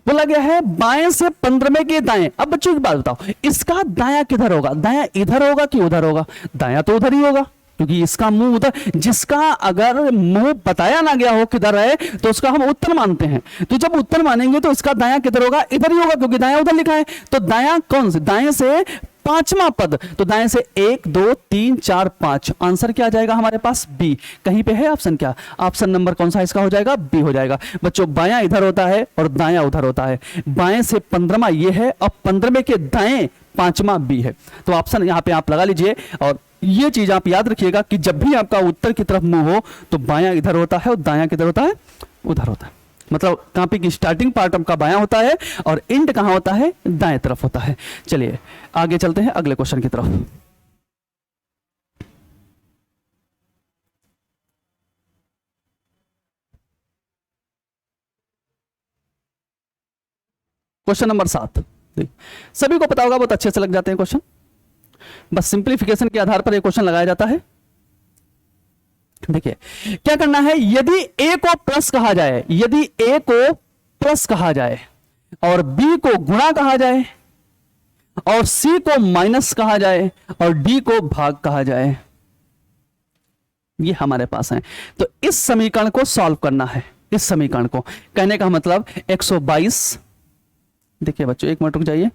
बोला गया है बाएं से 15वें के दाएं। अब बच्चों की बात बताओ, इसका दायां किधर होगा, दायां इधर होगा कि उधर होगा, दायां तो उधर ही होगा क्योंकि इसका मुंह उधर, जिसका अगर मुंह बताया ना गया हो किधर है तो उसका हम उत्तर मानते हैं। तो जब उत्तर मानेंगे तो इसका दायां किधर होगा, इधर ही होगा क्योंकि दायां उधर लिखा है। तो दायां कौन से, दाएं से 5वां पद, तो दाएं से 1 2 3 4 5, आंसर क्या आ जाएगा हमारे पास, बी। कहीं पे है ऑप्शन, क्या ऑप्शन नंबर कौन सा इसका हो जाएगा, बी हो जाएगा। बच्चों बायां इधर होता है और दायां उधर होता है। बाएं से 15वां ये है और 15वें के दाएं 5वां बी है। तो ऑप्शन यहां पे आप लगा लीजिए। और ये चीज आप याद रखिएगा कि जब भी आपका उत्तर की तरफ मुंह हो तो बायां इधर होता है और दायां किधर होता है, उधर होता है। मतलब कॉपी की स्टार्टिंग पार्ट आपका बायां होता है और एंड कहां होता है, दाएं तरफ होता है। चलिए आगे चलते हैं अगले क्वेश्चन की तरफ। क्वेश्चन नंबर 7, सभी को पता होगा, बहुत अच्छे से लग जाते हैं क्वेश्चन। बस सिंप्लीफिकेशन के आधार पर एक क्वेश्चन लगाया जाता है। देखिए क्या करना है, यदि a को प्लस कहा जाए, यदि a को प्लस कहा जाए और b को गुणा कहा जाए और c को माइनस कहा जाए और d को भाग कहा जाए, ये हमारे पास है। तो इस समीकरण को सॉल्व करना है। इस समीकरण को, कहने का मतलब 122, देखिए बच्चों एक मिनट रुक जाइए,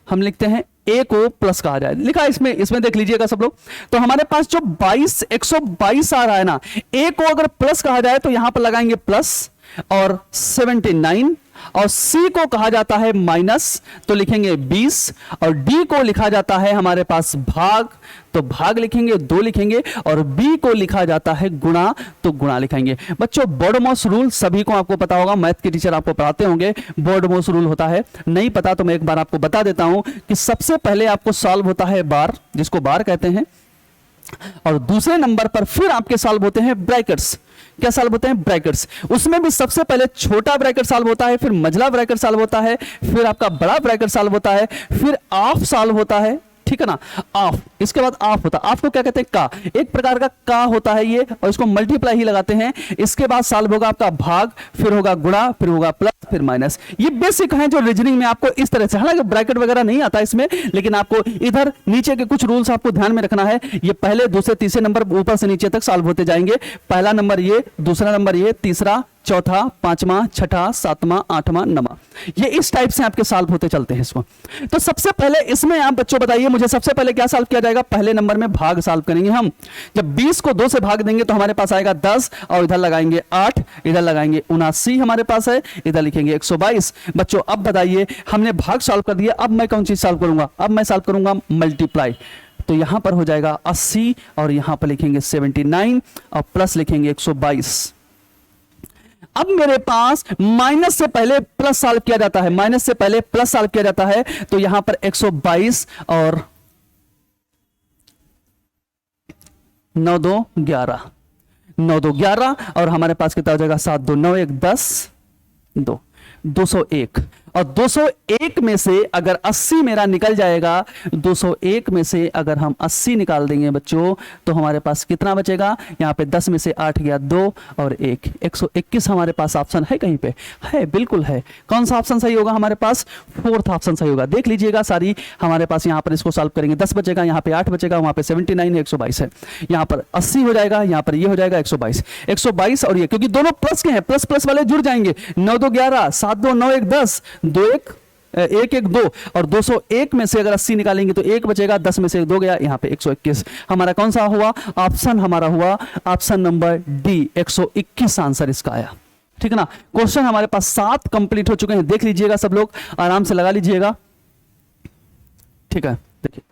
हम लिखते हैं a को प्लस कहा जाए, लिखा है इसमें देख लीजिएगा सब लोग। तो हमारे पास जो 122 आ रहा है ना, a को अगर प्लस कहा जाए तो यहां पर लगाएंगे प्लस और 79, और c को कहा जाता है माइनस तो लिखेंगे 20, और d को लिखा जाता है हमारे पास भाग, तो भाग लिखेंगे 2 लिखेंगे, और b को लिखा जाता है गुणा, तो गुणा लिखेंगे। बच्चों बॉडमॉस रूल सभी को आपको पता होगा, मैथ के टीचर आपको पढ़ाते होंगे, बॉडमॉस रूल होता है। नहीं पता तो मैं एक बार आपको बता देता हूं कि सबसे पहले आपको सॉल्व होता है बार, जिसको बार कहते हैं, और दूसरे नंबर पर फिर आपके सॉल्व होते हैं ब्रैकेट्स। क्या सॉल्व होते हैं? ब्रैकेट्स। उसमें भी सबसे पहले छोटा ब्रैकेट सॉल्व होता है, फिर मझला ब्रैकेट सॉल्व होता है, फिर आपका बड़ा ब्रैकेट सॉल्व होता है, फिर ऑफ सॉल्व होता है, ठीक है ना, ऑफ। इसके बाद ऑफ होता है, ऑफ को क्या कहते हैं? का, एक प्रकार का होता है ये, और इसको मल्टीप्लाई ही लगाते हैं। इसके बाद सॉल्व होगा आपका भाग, फिर होगा गुणा, फिर होगा प्लस, फिर माइनस। ये बेसिक है जो रीजनिंग में आपको इस तरह से, हालांकि ब्रैकेट वगैरह नहीं आता इसमें, लेकिन आपको इधर नीचे के कुछ रूल्स आपको ध्यान में रखना है। ये पहले दूसरे तीसरे नंबर ऊपर से नीचे तक सॉल्व होते जाएंगे। पहला नंबर ये, दूसरा नंबर ये, तीसरा, चौथा, पांचवा, छठा, सातवां, आठवां, नवा, ये इस टाइप से आपके सॉल्व होते चलते हैं इसको। तो सबसे पहले इसमें आप बच्चों बताइए मुझे, सबसे पहले क्या सॉल्व किया जाएगा? पहले नंबर में भाग सॉल्व करेंगे हम। जब 20 को 2 से भाग देंगे तो हमारे पास आएगा 10, और इधर लगाएंगे 8, इधर लगाएंगे 79 हमारे पास है, इधर लिखेंगे 122। बच्चों अब बताइए, हमने भाग सॉल्व कर दिया, अब मैं कौन चीज सॉल्व करूंगा? अब मैं सॉल्व करूंगा मल्टीप्लाई। तो यहां पर हो जाएगा 80, और यहां पर लिखेंगे 79, और प्लस लिखेंगे 122। अब मेरे पास माइनस से पहले प्लस सॉल्व किया जाता है, माइनस से पहले प्लस सॉल्व किया जाता है, तो यहां पर 122 और 9 2 11, 9 2 11, और हमारे पास कितना हो जाएगा? 7 2 9 1 10 2, 201। और 201 में से अगर 80 मेरा निकल जाएगा, 201 में से अगर हम 80 निकाल देंगे बच्चों, तो हमारे पास कितना बचेगा? यहाँ पे 10 में से 8 गया 2 और 1, 121 हमारे पास ऑप्शन है कहीं पे? है, बिल्कुल है। कौन सा ऑप्शन सही होगा हमारे पास? 4th ऑप्शन सही होगा। देख लीजिएगा सारी हमारे पास, यहाँ पर इसको सॉल्व करेंगे 10 बचेगा, यहाँ पे 8 बचेगा, वहाँ पे 79 है, 122 है, यहाँ पर 80 हो जाएगा, यहाँ पर ये हो जाएगा 122, 122 और ये, क्योंकि दोनों प्लस के हैं, प्लस प्लस वाले जुड़ जाएंगे। 9 2 11, 7 2 9 1 10, 2 1 1 1 2, और 201 में से अगर 80 निकालेंगे तो 1 बचेगा, 10 में से 2 गया, यहाँ पे 121। हमारा कौन सा हुआ ऑप्शन? हमारा हुआ ऑप्शन नंबर डी, 121 आंसर इसका आया। ठीक है ना। क्वेश्चन हमारे पास 7 कंप्लीट हो चुके हैं, देख लीजिएगा सब लोग, आराम से लगा लीजिएगा। ठीक है, देखिए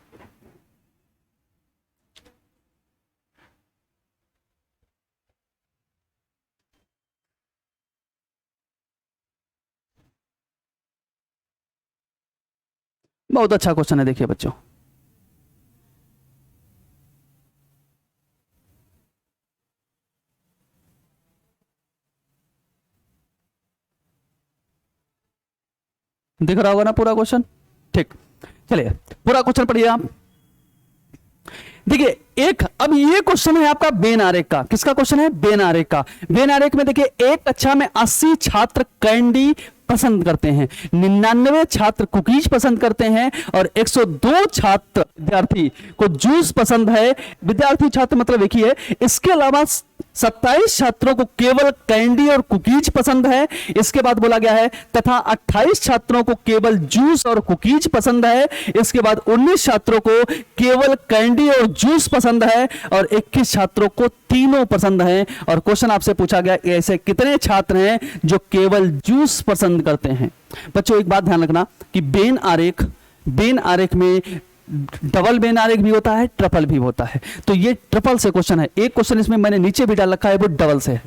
बहुत अच्छा क्वेश्चन है, देखिए बच्चों। दिख रहा होगा ना पूरा क्वेश्चन? ठीक, चलिए पूरा क्वेश्चन पढ़िए आप। देखिए एक, अब ये क्वेश्चन है आपका बेन आरेख का। किसका क्वेश्चन है? बेन आरेख का। बेन आरेख में देखिए एक कक्षा में 80 छात्र कैंडी पसंद करते हैं, 99 छात्र कुकीज पसंद करते हैं, और 102 छात्र विद्यार्थी को जूस पसंद है। विद्यार्थी छात्र मतलब एक ही है। इसके अलावा 27 छात्रों को केवल कैंडी और कुकीज पसंद है। इसके बाद बोला गया है तथा 28 छात्रों को केवल जूस और कुकीज पसंद है। इसके बाद 19 छात्रों को केवल कैंडी और जूस पसंद है, और 21 छात्रों को तीनों पसंद है। और क्वेश्चन आपसे पूछा गया ऐसे कितने छात्र हैं जो केवल जूस पसंद करते हैं। बच्चों एक बात ध्यान रखना कि बेन आरेख में डबल बेन आरेख भी होता है, ट्रिपल भी होता है। तो ये ट्रिपल से क्वेश्चन है। एक क्वेश्चन इसमें मैंने नीचे भी डाल रखा है, वो डबल से है।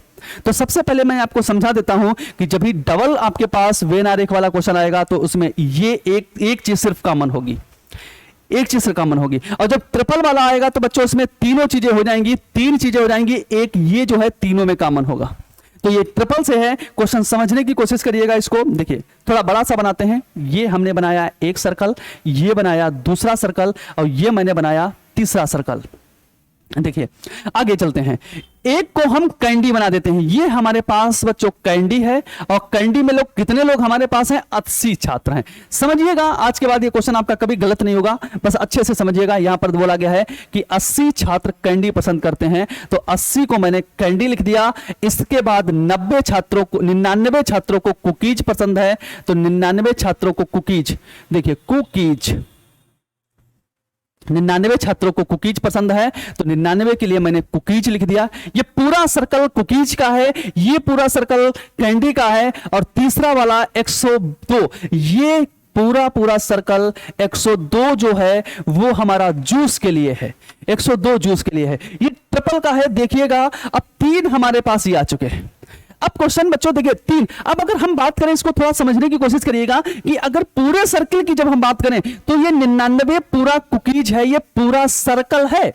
तो सबसे पहले मैं आपको समझा देता हूं कि जब भी डबल आपके पास बेन आरेख वाला क्वेश्चन आएगा तो उसमें ये एक चीज सिर्फ कॉमन होगी, एक चीज सिर्फ कॉमन होगी। और जब ट्रिपल वाला आएगा तो बच्चों इसमें तीनों चीजें हो जाएंगी, 3 चीजें हो जाएंगी। एक ये जो है तीनों में कॉमन होगा। तो ये ट्रिपल से है, क्वेश्चन समझने की कोशिश करिएगा। इसको देखिए थोड़ा बड़ा सा बनाते हैं। ये हमने बनाया एक सर्कल, ये बनाया दूसरा सर्कल, और ये मैंने बनाया तीसरा सर्कल। देखिए आगे चलते हैं। एक को हम कैंडी बना देते हैं। ये हमारे पास बच्चों कैंडी है, और कैंडी में लोग कितने लोग हमारे पास हैं? 80 छात्र हैं। समझिएगा, आज के बाद ये क्वेश्चन आपका कभी गलत नहीं होगा, बस अच्छे से समझिएगा। यहां पर बोला गया है कि 80 छात्र कैंडी पसंद करते हैं, तो 80 को मैंने कैंडी लिख दिया। इसके बाद 99 छात्रों को कुकीज पसंद है, तो 99 छात्रों को कुकीज, देखिए कुकीज, 99 छात्रों को कुकीज पसंद है, तो 99 के लिए मैंने कुकीज लिख दिया। ये पूरा सर्कल कुकीज का है, ये पूरा सर्कल कैंडी का है, और तीसरा वाला 102, ये पूरा सर्कल 102 जो है वो हमारा जूस के लिए है, 102 जूस के लिए है। ये ट्रिपल का है। देखिएगा अब 3 हमारे पास ये आ चुके हैं। अब क्वेश्चन बच्चों देखिए 3। अब अगर हम बात करें, इसको थोड़ा समझने की कोशिश करिएगा कि अगर पूरे सर्कल की जब हम बात करें तो ये 99 पूरा कुकीज है, ये पूरा सर्कल है,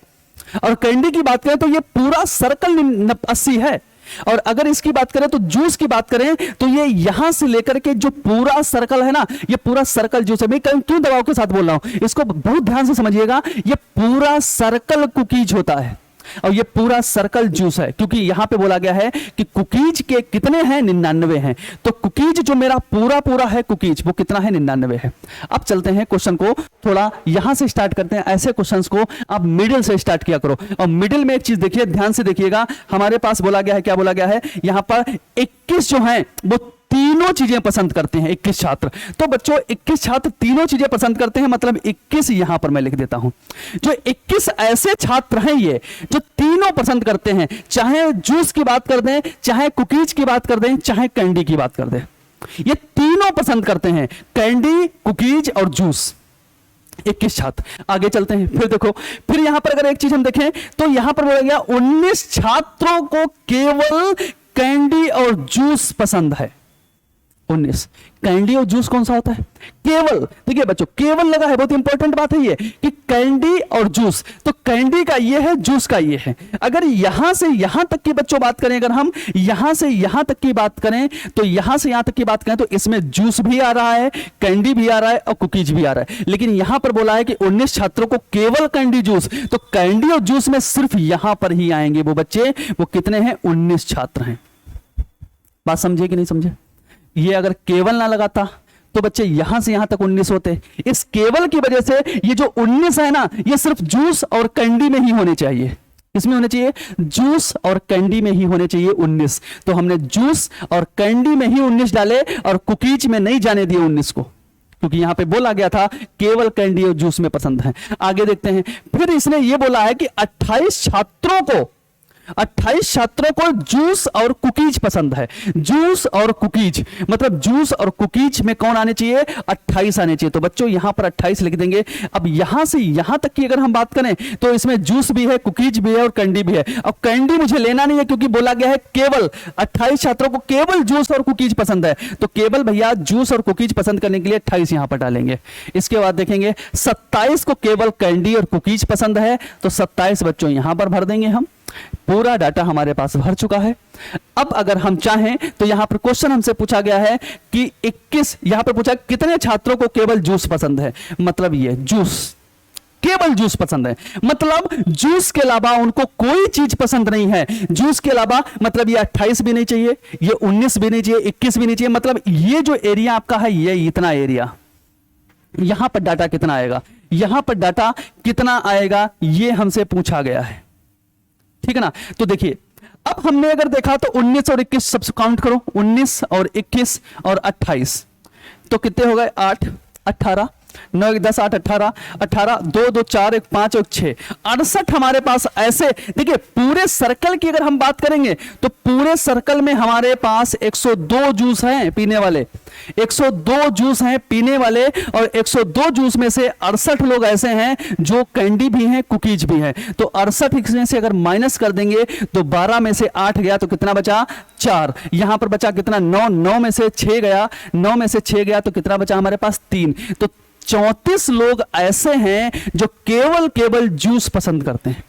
और कैंडी की बात करें तो ये पूरा सर्कल 80 है। और अगर इसकी बात करें तो जूस की बात करें तो ये यहां से लेकर के जो पूरा सर्कल है ना, ये पूरा सर्कल जूस है। मैं क्यों दबाव के साथ बोल रहा हूं, इसको बहुत ध्यान से समझिएगा। ये पूरा सर्कल कुकीज होता है, और ये पूरा सर्कल जूस है, क्योंकि यहां पे बोला गया है कि कुकीज के कितने हैं? 99 हैं। तो कुकीज जो मेरा पूरा है कुकीज, वो कितना है? 99 है। अब चलते हैं क्वेश्चन को थोड़ा यहां से स्टार्ट करते हैं। ऐसे क्वेश्चंस को आप मिडिल से स्टार्ट किया करो, और मिडिल में एक चीज देखिए, ध्यान से देखिएगा। हमारे पास बोला गया है, क्या बोला गया है यहां पर? 21 जो है वो तीनों चीजें पसंद करते हैं। 21 छात्र, तो बच्चों 21 छात्र तीनों चीजें पसंद करते हैं, मतलब 21 यहां पर मैं लिख देता हूं। जो 21 ऐसे छात्र हैं ये जो तीनों पसंद करते हैं, चाहे जूस की बात कर दें, चाहे कुकीज की बात कर दें, चाहे कैंडी की बात कर दें, ये तीनों पसंद करते हैं, कैंडी, कुकीज और जूस। 21 छात्र। आगे चलते हैं, फिर देखो, फिर यहां पर अगर एक चीज हम देखें तो यहां पर बोला गया 19 छात्रों को केवल कैंडी और जूस पसंद है। 19। कैंडी और जूस कौन सा होता है? केवल। देखिए बच्चों केवल लगा है, बहुत इंपॉर्टेंट बात है ये कि कैंडी और जूस, तो कैंडी का ये है, जूस का ये है। अगर यहां से यहां तक की बच्चों बात करें, अगर हम यहां से यहां तक की बात करें, तो यहां से यहां तक की बात करें तो इसमें जूस भी आ रहा है, कैंडी भी आ रहा है, और कुकीज भी आ रहा है। लेकिन यहां पर बोला है कि 19 छात्रों को केवल कैंडी जूस, तो कैंडी और जूस में सिर्फ यहां पर ही आएंगे वो बच्चे। वो कितने हैं? 19 छात्र हैं। बात समझे कि नहीं समझे? ये अगर केवल ना लगाता तो बच्चे यहां से यहां तक 19 होते। इस केवल की वजह से ये जो 19 है ना, ये सिर्फ जूस और कैंडी में ही होने चाहिए। किसमें होने चाहिए? जूस और कैंडी में ही होने चाहिए 19। तो हमने जूस और कैंडी में ही 19 डाले, और कुकीज में नहीं जाने दिए 19 को, क्योंकि यहां पे बोला गया था केवल कैंडी और जूस में पसंद है। आगे देखते हैं, फिर इसने ये बोला है कि 28 छात्रों को जूस और कुकीज पसंद है। जूस और कुकीज, मतलब जूस और कुकीज में कौन आने चाहिए? 28 आने चाहिए। तो बच्चों यहां पर 28 लिख देंगे। अब यहां से यहां तक की अगर हम बात करें तो इसमें जूस भी है, कुकीज भी है, और कैंडी भी है। अब कैंडी मुझे लेना नहीं है, क्योंकि बोला गया है केवल 28 छात्रों को केवल जूस और कुकीज पसंद है। तो केवल भैया जूस और कुकीज पसंद करने के लिए 28 यहां पर डालेंगे। इसके बाद देखेंगे 27 को केवल कैंडी और कुकीज पसंद है, तो 27 बच्चों यहां पर भर देंगे हम। पूरा डाटा हमारे पास भर चुका है। अब अगर हम चाहें तो यहां पर क्वेश्चन हमसे पूछा गया है कि 21, यहां पर पूछा कितने छात्रों को केवल जूस पसंद है, मतलब ये जूस, केवल जूस पसंद है, मतलब जूस के अलावा उनको कोई चीज पसंद नहीं है। जूस के अलावा मतलब ये 28 भी नहीं चाहिए, ये 19 भी नहीं चाहिए, 21 भी नहीं चाहिए, मतलब ये जो एरिया आपका है ये इतना एरिया। यहां पर डाटा कितना आएगा? यहां पर डाटा कितना आएगा ये हमसे पूछा गया है, ठीक है ना। तो देखिए अब हमने अगर देखा तो 19 और 21 सबसे काउंट करो, 19 और 21 और 28, तो कितने हो गए? 8, 18, 9, 10, 8, 18, 18, 2, 2, 4, 1, 5, 1, 6, 68 हमारे पास ऐसे। देखिए पूरे सर्कल की अगर हम बात करेंगे तो पूरे सर्कल में हमारे पास 102 जूस हैं पीने वाले, 102 जूस हैं पीने वाले, और 102 जूस में से 68 लोग ऐसे हैं जो कैंडी भी हैं, कुकीज भी हैं। तो 68 में से अगर माइनस कर देंगे तो 12 में से 8 गया, तो कितना बचा? 4। यहां पर बचा कितना? 9, 9 में से 6 गया, 9 में से 6 गया, तो कितना बचा हमारे पास? 3। तो 34 लोग ऐसे हैं जो केवल जूस पसंद करते हैं।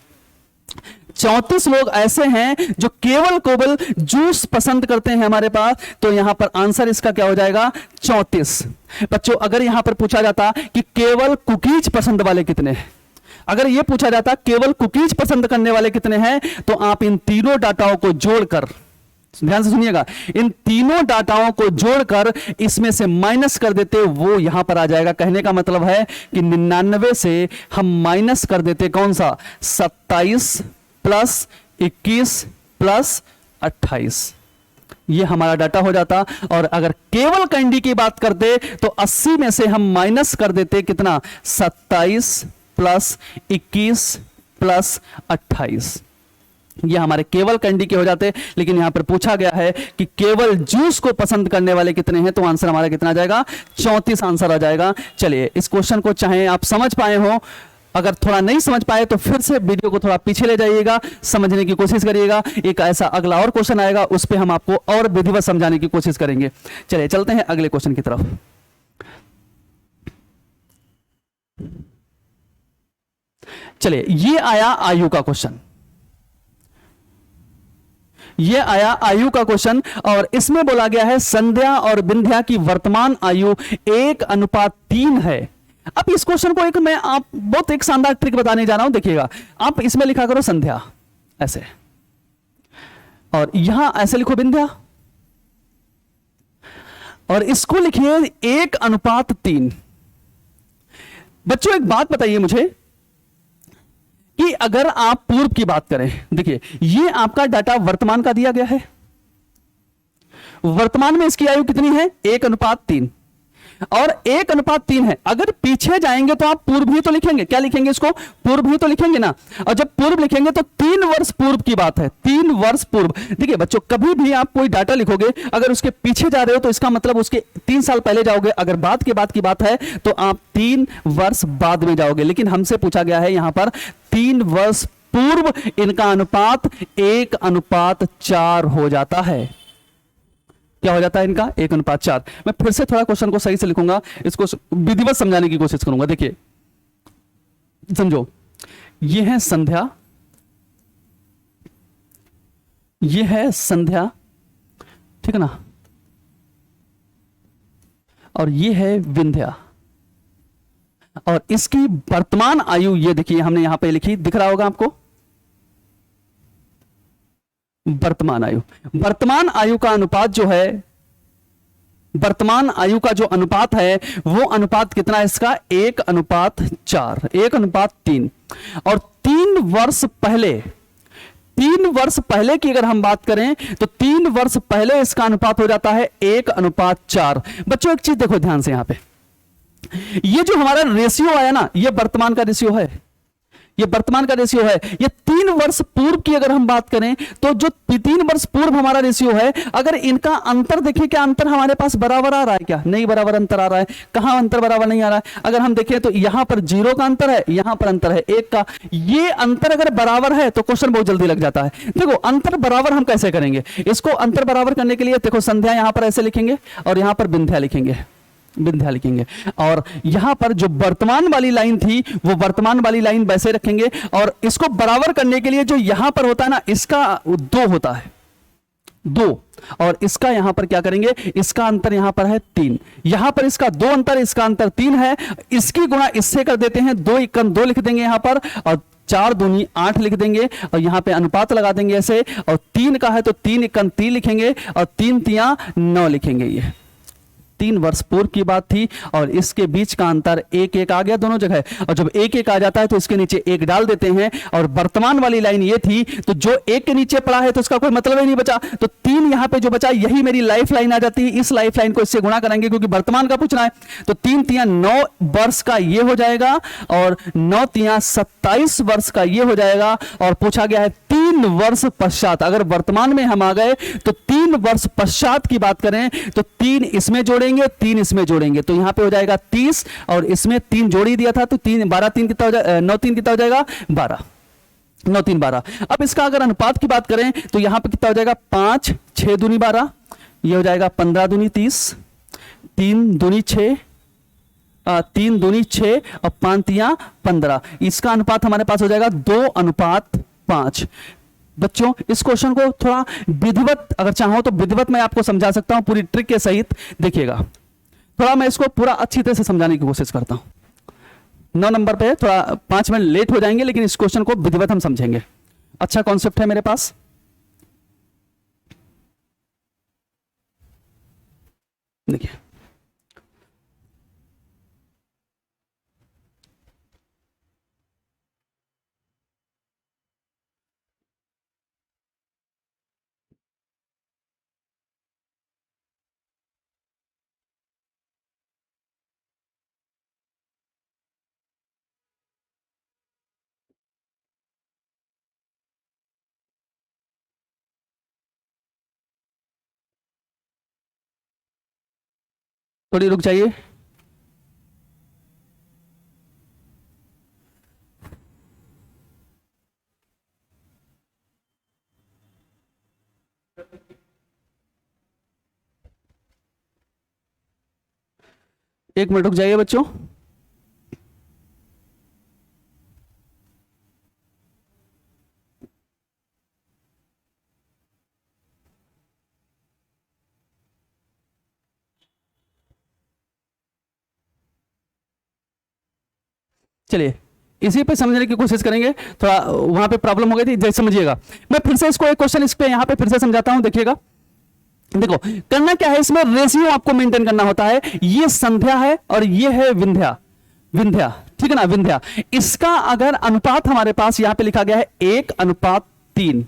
34 लोग ऐसे हैं जो केवल जूस पसंद करते हैं हमारे पास, तो यहां पर आंसर इसका क्या हो जाएगा 34। बच्चों अगर यहां पर पूछा जाता कि केवल कुकीज पसंद वाले कितने हैं, अगर यह पूछा जाता केवल कुकीज पसंद करने वाले कितने हैं, तो आप इन तीनों डाटाओं को जोड़कर, ध्यान से सुनिएगा, इन तीनों डाटाओं को जोड़कर इसमें से माइनस कर देते, वो यहां पर आ जाएगा। कहने का मतलब है कि 99 से हम माइनस कर देते कौन सा 27 प्लस 21 प्लस 28, ये हमारा डाटा हो जाता। और अगर केवल कैंडी की बात करते तो 80 में से हम माइनस कर देते कितना 27 प्लस 21 प्लस 28, ये हमारे केवल कैंडी के हो जाते। लेकिन यहां पर पूछा गया है कि केवल जूस को पसंद करने वाले कितने हैं, तो आंसर हमारा कितना आ जाएगा 34 आंसर आ जाएगा। चलिए इस क्वेश्चन को चाहे आप समझ पाए हो, अगर थोड़ा नहीं समझ पाए तो फिर से वीडियो को थोड़ा पीछे ले जाइएगा, समझने की कोशिश करिएगा। एक ऐसा अगला और क्वेश्चन आएगा, उस पर हम आपको और विधिवत समझाने की कोशिश करेंगे। चलिए चलते हैं अगले क्वेश्चन की तरफ। चलिए ये आया आयु का क्वेश्चन, ये आया आयु का क्वेश्चन, और इसमें बोला गया है संध्या और विंध्या की वर्तमान आयु 1:3 है। अब इस क्वेश्चन को मैं आप बहुत एक शानदार ट्रिक बताने जा रहा हूं, देखिएगा। आप इसमें लिखा करो संध्या ऐसे, और यहां ऐसे लिखो विंध्या, और इसको लिखिए 1:3। बच्चों एक बात बताइए मुझे कि अगर आप पूर्व की बात करें, देखिए ये आपका डाटा वर्तमान का दिया गया है, वर्तमान में इसकी आयु कितनी है 1:3, और 1:3 है। अगर पीछे जाएंगे तो आप पूर्व ही तो लिखेंगे, क्या लिखेंगे इसको पूर्व ही तो लिखेंगे ना, और जब पूर्व लिखेंगे तो 3 वर्ष पूर्व की बात है, 3 वर्ष पूर्व। देखिए बच्चों कभी भी आप कोई डाटा लिखोगे, अगर उसके पीछे जा रहे हो तो इसका मतलब उसके 3 साल पहले जाओगे, अगर बाद के बाद की बात है तो आप 3 वर्ष बाद में जाओगे। लेकिन हमसे पूछा गया है यहां पर 3 वर्ष पूर्व, इनका अनुपात 1:4 हो जाता है। क्या हो जाता है इनका 1:4। मैं फिर से थोड़ा क्वेश्चन को सही से लिखूंगा, इसको विधिवत समझाने की कोशिश करूंगा। देखिए समझो, ये है संध्या, ये है संध्या, ठीक है ना, और ये है विंध्या, और इसकी वर्तमान आयु ये देखिए हमने यहां पे लिखी, दिख रहा होगा आपको वर्तमान आयु। वर्तमान आयु का अनुपात जो है, वर्तमान आयु का जो अनुपात है वो अनुपात कितना है इसका 1:4, 1:3। और 3 वर्ष पहले, 3 वर्ष पहले की अगर हम बात करें तो 3 वर्ष पहले इसका अनुपात हो जाता है 1:4। बच्चों एक चीज देखो ध्यान से, यहां पे ये जो हमारा रेशियो आया ना, ये वर्तमान का रेशियो है, ये वर्तमान का रेशियो है। ये 3 वर्ष पूर्व की अगर हम बात करें तो जो 3 वर्ष पूर्व हमारा रेशियो है, अगर इनका अंतर देखें, क्या अंतर हमारे पास बराबर आ रहा है, क्या नहीं बराबर अंतर आ रहा है, कहां अंतर बराबर नहीं आ रहा है। अगर हम देखें तो यहां पर 0 का अंतर है, यहां पर अंतर है 1 का। ये अंतर अगर बराबर है तो क्वेश्चन बहुत जल्दी लग जाता है। देखो अंतर बराबर हम कैसे करेंगे, इसको अंतर बराबर करने के लिए देखो संध्या यहां पर ऐसे लिखेंगे, और यहां पर विंध्या लिखेंगे, विंध्या लिखेंगे, और यहां पर जो वर्तमान वाली लाइन थी वो वर्तमान वाली लाइन वैसे रखेंगे, और इसको बराबर करने के लिए जो यहां पर होता है ना, इसका 2 होता है 2, और इसका यहां पर क्या करेंगे, इसका अंतर यहां पर है 3, यहां पर इसका 2 अंतर, इसका अंतर 3 है, इसकी गुणा इससे कर देते हैं, 2 × 2 लिख देंगे यहां पर, और 4 दूनी 8 लिख देंगे, और यहां पे अनुपात लगा देंगे ऐसे, और 3 का है तो 3 × 3 लिखेंगे, और 3 × 9 लिखेंगे। ये 3 वर्ष पूर्व की बात थी, और इसके बीच का अंतर 1 आ गया दोनों जगह, और जब 1 आ जाता है तो इसके नीचे 1 डाल देते हैं, और वर्तमान वाली लाइन ये थी, तो जो 1 के नीचे पड़ा है तो उसका कोई मतलब ही नहीं बचा, तो 3 यहां पे जो बचा यही मेरी लाइफ लाइन आ जाती है। इस लाइफ लाइन को इससे गुणा करेंगे क्योंकि वर्तमान का पूछना है, तो 3 × 9 वर्ष का ये हो जाएगा, और 9 × 27 वर्ष का ये हो जाएगा, और पूछा गया है 3 वर्ष पश्चात। अगर वर्तमान में हम आ गए तो 3 वर्ष पश्चात की बात करें तो 3 इसमें जोड़ेंगे, 3 इसमें जोड़ेंगे, तो यहां पे हो जाएगा 30, और इसमें 3 जोड़ ही दिया था, तो 3 12 3 कितना हो जाएगा, 9 3 कितना हो जाएगा 12, 9 3 12। अब इसका अगर अनुपात की बात करें तो यहां पे कितना हो जाएगा 5 6 दूनी 12, ये हो जाएगा 15 दूनी 30, 3 दूनी 6, 3 दूनी 6, और 5 3 15। इसका अनुपात हमारे पास हो जाएगा 2:1। 5। बच्चों इस क्वेश्चन को थोड़ा विधिवत, अगर चाहो तो विधिवत मैं आपको समझा सकता हूं पूरी ट्रिक के सहित। देखिएगा थोड़ा मैं इसको पूरा अच्छी तरह से समझाने की कोशिश करता हूं। 9 नंबर पे थोड़ा 5 मिनट लेट हो जाएंगे, लेकिन इस क्वेश्चन को विधिवत हम समझेंगे। अच्छा कॉन्सेप्ट है मेरे पास। देखिए थोड़ी रुक जाइए। एक मिनट रुक जाइए बच्चों। चलिए इसी पे समझने की कोशिश करेंगे। थोड़ा वहां पे प्रॉब्लम हो गई थी, जैसे समझिएगा। मैं फिर से इसको एक क्वेश्चन इस पे यहां पे फिर से समझाता हूं। देखिएगा देखो करना क्या है, इसमें रेशियो आपको मेंटेन करना होता है। ये संध्या है और ये है विंध्या, विंध्या ठीक है ना, विंध्या। इसका अगर अनुपात हमारे पास यहां पे लिखा गया है 1:3,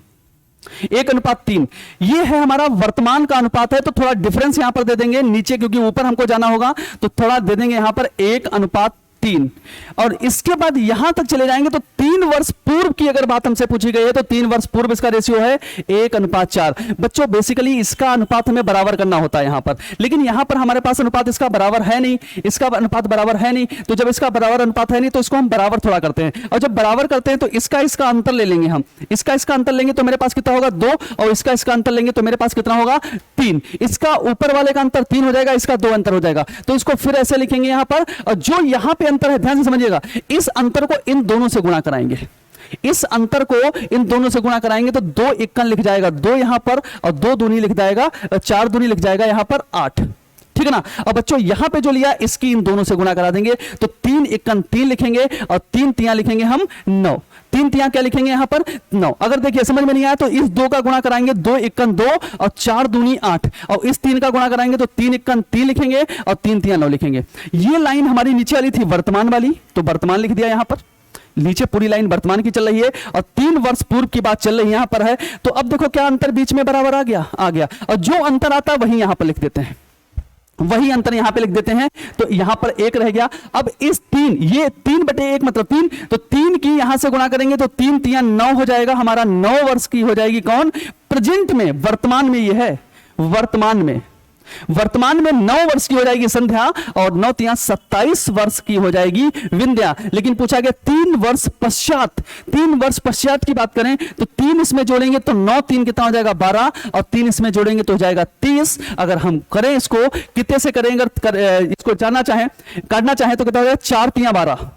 1:3 ये है हमारा वर्तमान का अनुपात है। तो थोड़ा डिफरेंस यहां पर दे देंगे नीचे, क्योंकि ऊपर हमको जाना होगा, तो थोड़ा दे देंगे यहां पर 1:3। और इसके बाद यहां तक चले जाएंगे तो 3 वर्ष पूर्व की अगर बात हमसे पूछी गई है तो 3 वर्ष पूर्व इसका रेशियो है 1:4। बच्चों बेसिकली इसका अनुपात हमें बराबर करना होता है यहां पर, लेकिन यहां पर हमारे पास अनुपात इसका बराबर है नहीं, इसका अनुपात बराबर है नहीं। तो जब इसका बराबर अनुपात है नहीं तो इसको हम बराबर थोड़ा करते हैं, और जब बराबर करते हैं तो इसका अंतर ले लेंगे हम। इसका अंतर लेंगे तो मेरे पास कितना होगा 2, और इसका अंतर लेंगे तो मेरे पास कितना होगा 3। इसका ऊपर वाले का अंतर 3 हो जाएगा, इसका 2 अंतर हो जाएगा। तो इसको फिर ऐसे लिखेंगे यहां पर, और जो यहां पे अंतर है ध्यान से समझिएगा, इस अंतर को इन दोनों से गुणा कराएंगे। इस अंतर को इन दोनों से गुणा कराएंगे तो 2 एकन लिख जाएगा 2 यहां पर, और 2 दूनी लिख जाएगा, 4 दूनी लिख जाएगा यहां पर 8, ठीक है ना। अब बच्चों यहां पे जो लिया इसकी इन दोनों से गुणा करा देंगे, तो 3 एकन 3 लिखेंगे, और 3 तिया लिखेंगे हम 9। 3 तिया क्या लिखेंगे यहां पर 9। अगर देखिए समझ में नहीं आया तो इस 2 का गुणा कराएंगे, 2 एकन 2 और 4 दूनी 8, और इस 3 का गुणा कराएंगे तो 3 एकन 3 लिखेंगे और 3 तिया 9 लिखेंगे। ये लाइन हमारी नीचे वाली थी वर्तमान वाली, तो वर्तमान लिख दिया यहां पर। नीचे पूरी लाइन वर्तमान की चल रही है और 3 वर्ष पूर्व की बात चल रही यहां पर है। तो अब देखो क्या अंतर बीच में बराबर आ गया, और जो अंतर आता है वही यहां पर लिख देते हैं, वही अंतर यहां पे लिख देते हैं। तो यहां पर 1 रह गया। अब इस 3, ये 3/1 मतलब 3, तो 3 की यहां से गुणा करेंगे तो 3 तिया 9 हो जाएगा, हमारा 9 वर्ष की हो जाएगी कौन, प्रेजेंट में, वर्तमान में ये है, वर्तमान में 9 वर्ष की हो जाएगी संध्या, और 9 तिया 27 वर्ष की हो जाएगी विंध्या। लेकिन पूछा गया 3 वर्ष पश्चात, 3 वर्ष पश्चात की बात करें तो 3 इसमें जोड़ेंगे तो 9 3 कितना हो जाएगा 12, और 3 इसमें जोड़ेंगे तो हो जाएगा 30। अगर हम करें इसको कितने से करेंगे, इसको जानना चाहें, काटना चाहें तो कितना हो जाएगा 4 तिया 12,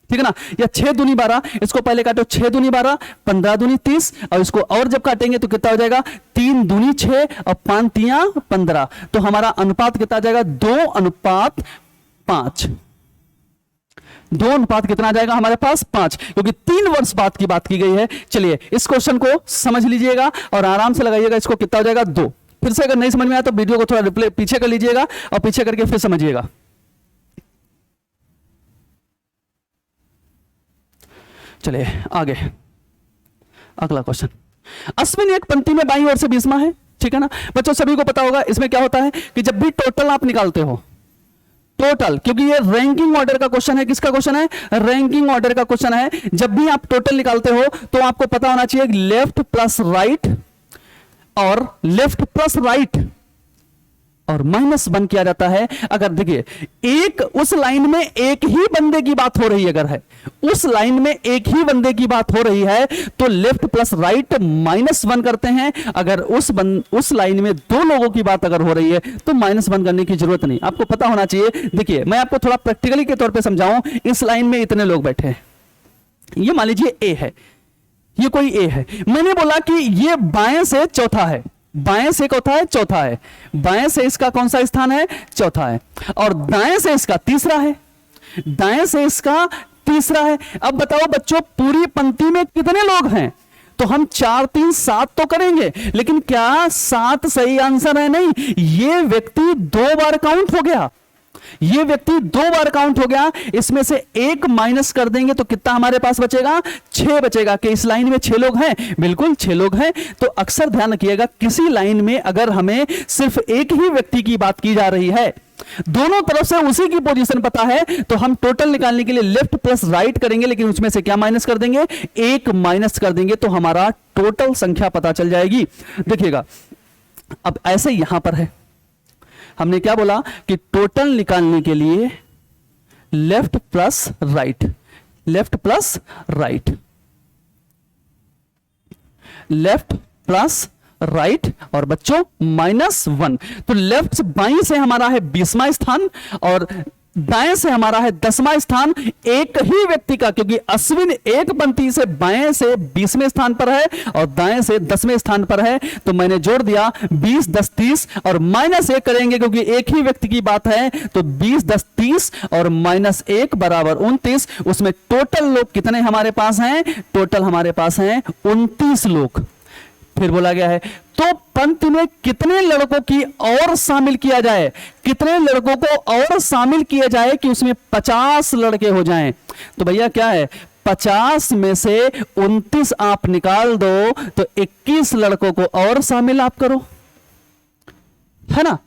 ठीक है ना, या 6 दूनी 12। इसको पहले काटो 6 दूनी 12, 15 दूनी 30, और इसको और जब काटेंगे तो कितना हो जाएगा 3 दूनी 6 और 5 तिया 15। तो हमारा अनुपात कितना आ जाएगा 2:5। 2 अनुपात कितना आ जाएगा हमारे पास 5, क्योंकि 3 वर्ष बाद की बात की गई है। चलिए इस क्वेश्चन को समझ लीजिएगा और आराम से लगाइएगा। इसको कितना हो जाएगा 2। फिर से अगर नहीं समझ में आया तो वीडियो को थोड़ा रिप्ले पीछे कर लीजिएगा, और पीछे करके फिर समझिएगा। चलिए आगे अगला क्वेश्चन। अश्विन एक पंक्ति में बाईं ओर से 20वां है, ठीक है ना। बच्चों सभी को पता होगा इसमें क्या होता है कि जब भी टोटल आप निकालते हो, टोटल, क्योंकि ये रैंकिंग ऑर्डर का क्वेश्चन है। किसका क्वेश्चन है, रैंकिंग ऑर्डर का क्वेश्चन है। जब भी आप टोटल निकालते हो तो आपको पता होना चाहिए लेफ्ट प्लस राइट और लेफ्ट प्लस राइट और -1 किया जाता है। अगर देखिए एक उस लाइन में एक ही बंदे की बात हो रही है, अगर है उस लाइन में एक ही बंदे की बात हो रही है तो लेफ्ट प्लस राइट -1 करते हैं। अगर उस लाइन में 2 लोगों की बात अगर हो रही है तो -1 करने की जरूरत नहीं, आपको पता होना चाहिए। देखिए मैं आपको थोड़ा प्रैक्टिकली के तौर पे समझाऊं। इस लाइन में इतने लोग बैठे हैं, ये मान लीजिए ए है, ये कोई ए है। मैंने बोला कि ये बाएं से चौथा है, बाएं से कौन है, चौथा है, बाएं से इसका कौन सा स्थान है, चौथा है, और दाएं से इसका तीसरा है, दाएं से इसका तीसरा है। अब बताओ बच्चों पूरी पंक्ति में कितने लोग हैं, तो हम 4 3 7 तो करेंगे, लेकिन क्या 7 सही आंसर है? नहीं, ये व्यक्ति 2 बार काउंट हो गया, ये व्यक्ति 2 बार काउंट हो गया। इसमें से 1 माइनस कर देंगे तो कितना हमारे पास बचेगा, 6 बचेगा। कि इस लाइन में 6 लोग हैं, बिल्कुल 6 लोग हैं। तो अक्सर ध्यान रखिएगा किसी लाइन में अगर हमें सिर्फ एक ही व्यक्ति की बात की जा रही है, दोनों तरफ से उसी की पोजीशन पता है, तो हम टोटल निकालने के लिए लेफ्ट प्लस राइट करेंगे, लेकिन उसमें से क्या माइनस कर देंगे, 1 माइनस कर देंगे, तो हमारा टोटल संख्या पता चल जाएगी। देखिएगा अब ऐसे यहां पर है, हमने क्या बोला कि टोटल निकालने के लिए left plus right, left plus right, left plus right, और बच्चों -1। तो लेफ्ट बाईं से हमारा है 20वां स्थान और दाएं से हमारा है 10वां स्थान। एक ही व्यक्ति का, क्योंकि अश्विन एक पंक्ति से बाएं से 20वें स्थान पर है और दाएं से 10वें स्थान पर है, तो मैंने जोड़ दिया 20 10 30 और -1 करेंगे क्योंकि एक ही व्यक्ति की बात है, तो 20 10 30 और -1 बराबर 29। उसमें टोटल लोग कितने हमारे पास हैं, टोटल हमारे पास हैं 29 लोग। फिर बोला गया है तो पंक्ति में कितने लड़कों की और शामिल किया जाए, कितने लड़कों को और शामिल किया जाए कि उसमें 50 लड़के हो जाएं। तो भैया क्या है, 50 में से 29 आप निकाल दो तो 21 लड़कों को और शामिल आप करो, है ना।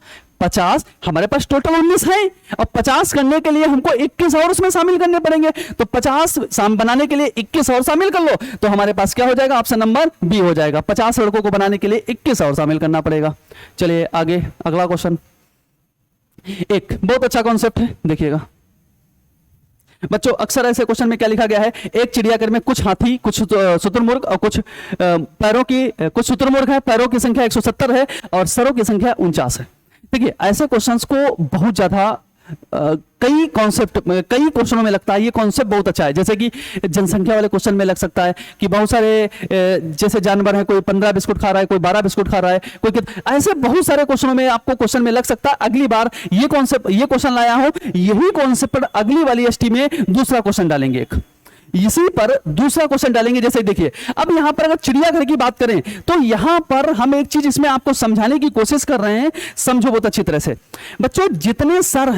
50 हमारे पास टोटल 19 है, और 50 करने के लिए हमको 21 और उसमें शामिल करने पड़ेंगे, तो 50 बनाने के लिए 21 और शामिल कर लो, तो हमारे पास क्या हो जाएगा, ऑप्शन नंबर बी हो जाएगा। 50 लड़कों को बनाने के लिए 21 और शामिल करना पड़ेगा। चलिए आगे अगला क्वेश्चन, एक बहुत अच्छा कॉन्सेप्ट है, देखिएगा बच्चों। अक्सर ऐसे क्वेश्चन में क्या लिखा गया है, एक चिड़ियाघर में कुछ हाथी, कुछ शुतुरमुर्ग और कुछ पैरों की, कुछ शुतुरमुर्ग है, पैरों की संख्या 170 है और सरों की संख्या 49 है। देखिए ऐसे क्वेश्चंस को बहुत ज्यादा कई क्वेश्चनों में लगता है, ये कॉन्सेप्ट बहुत अच्छा है। जैसे कि जनसंख्या वाले क्वेश्चन में लग सकता है कि बहुत सारे जैसे जानवर हैं, कोई 15 बिस्कुट खा रहा है, कोई 12 बिस्कुट खा रहा है, कोई ऐसे बहुत सारे क्वेश्चनों में आपको क्वेश्चन में लग सकता है। अगली बार ये क्वेश्चन लाया हूं, यही कॉन्सेप्ट पर अगली वाली एसटी में दूसरा क्वेश्चन डालेंगे, एक इसी पर दूसरा क्वेश्चन डालेंगे। जैसे देखिए अब यहां पर अगर चिड़ियाघर की बात करें तो यहां पर हम एक चीज इसमें आपको समझाने की कोशिश कर रहे हैं, समझो बहुत अच्छी तरह से बच्चों। जितने सर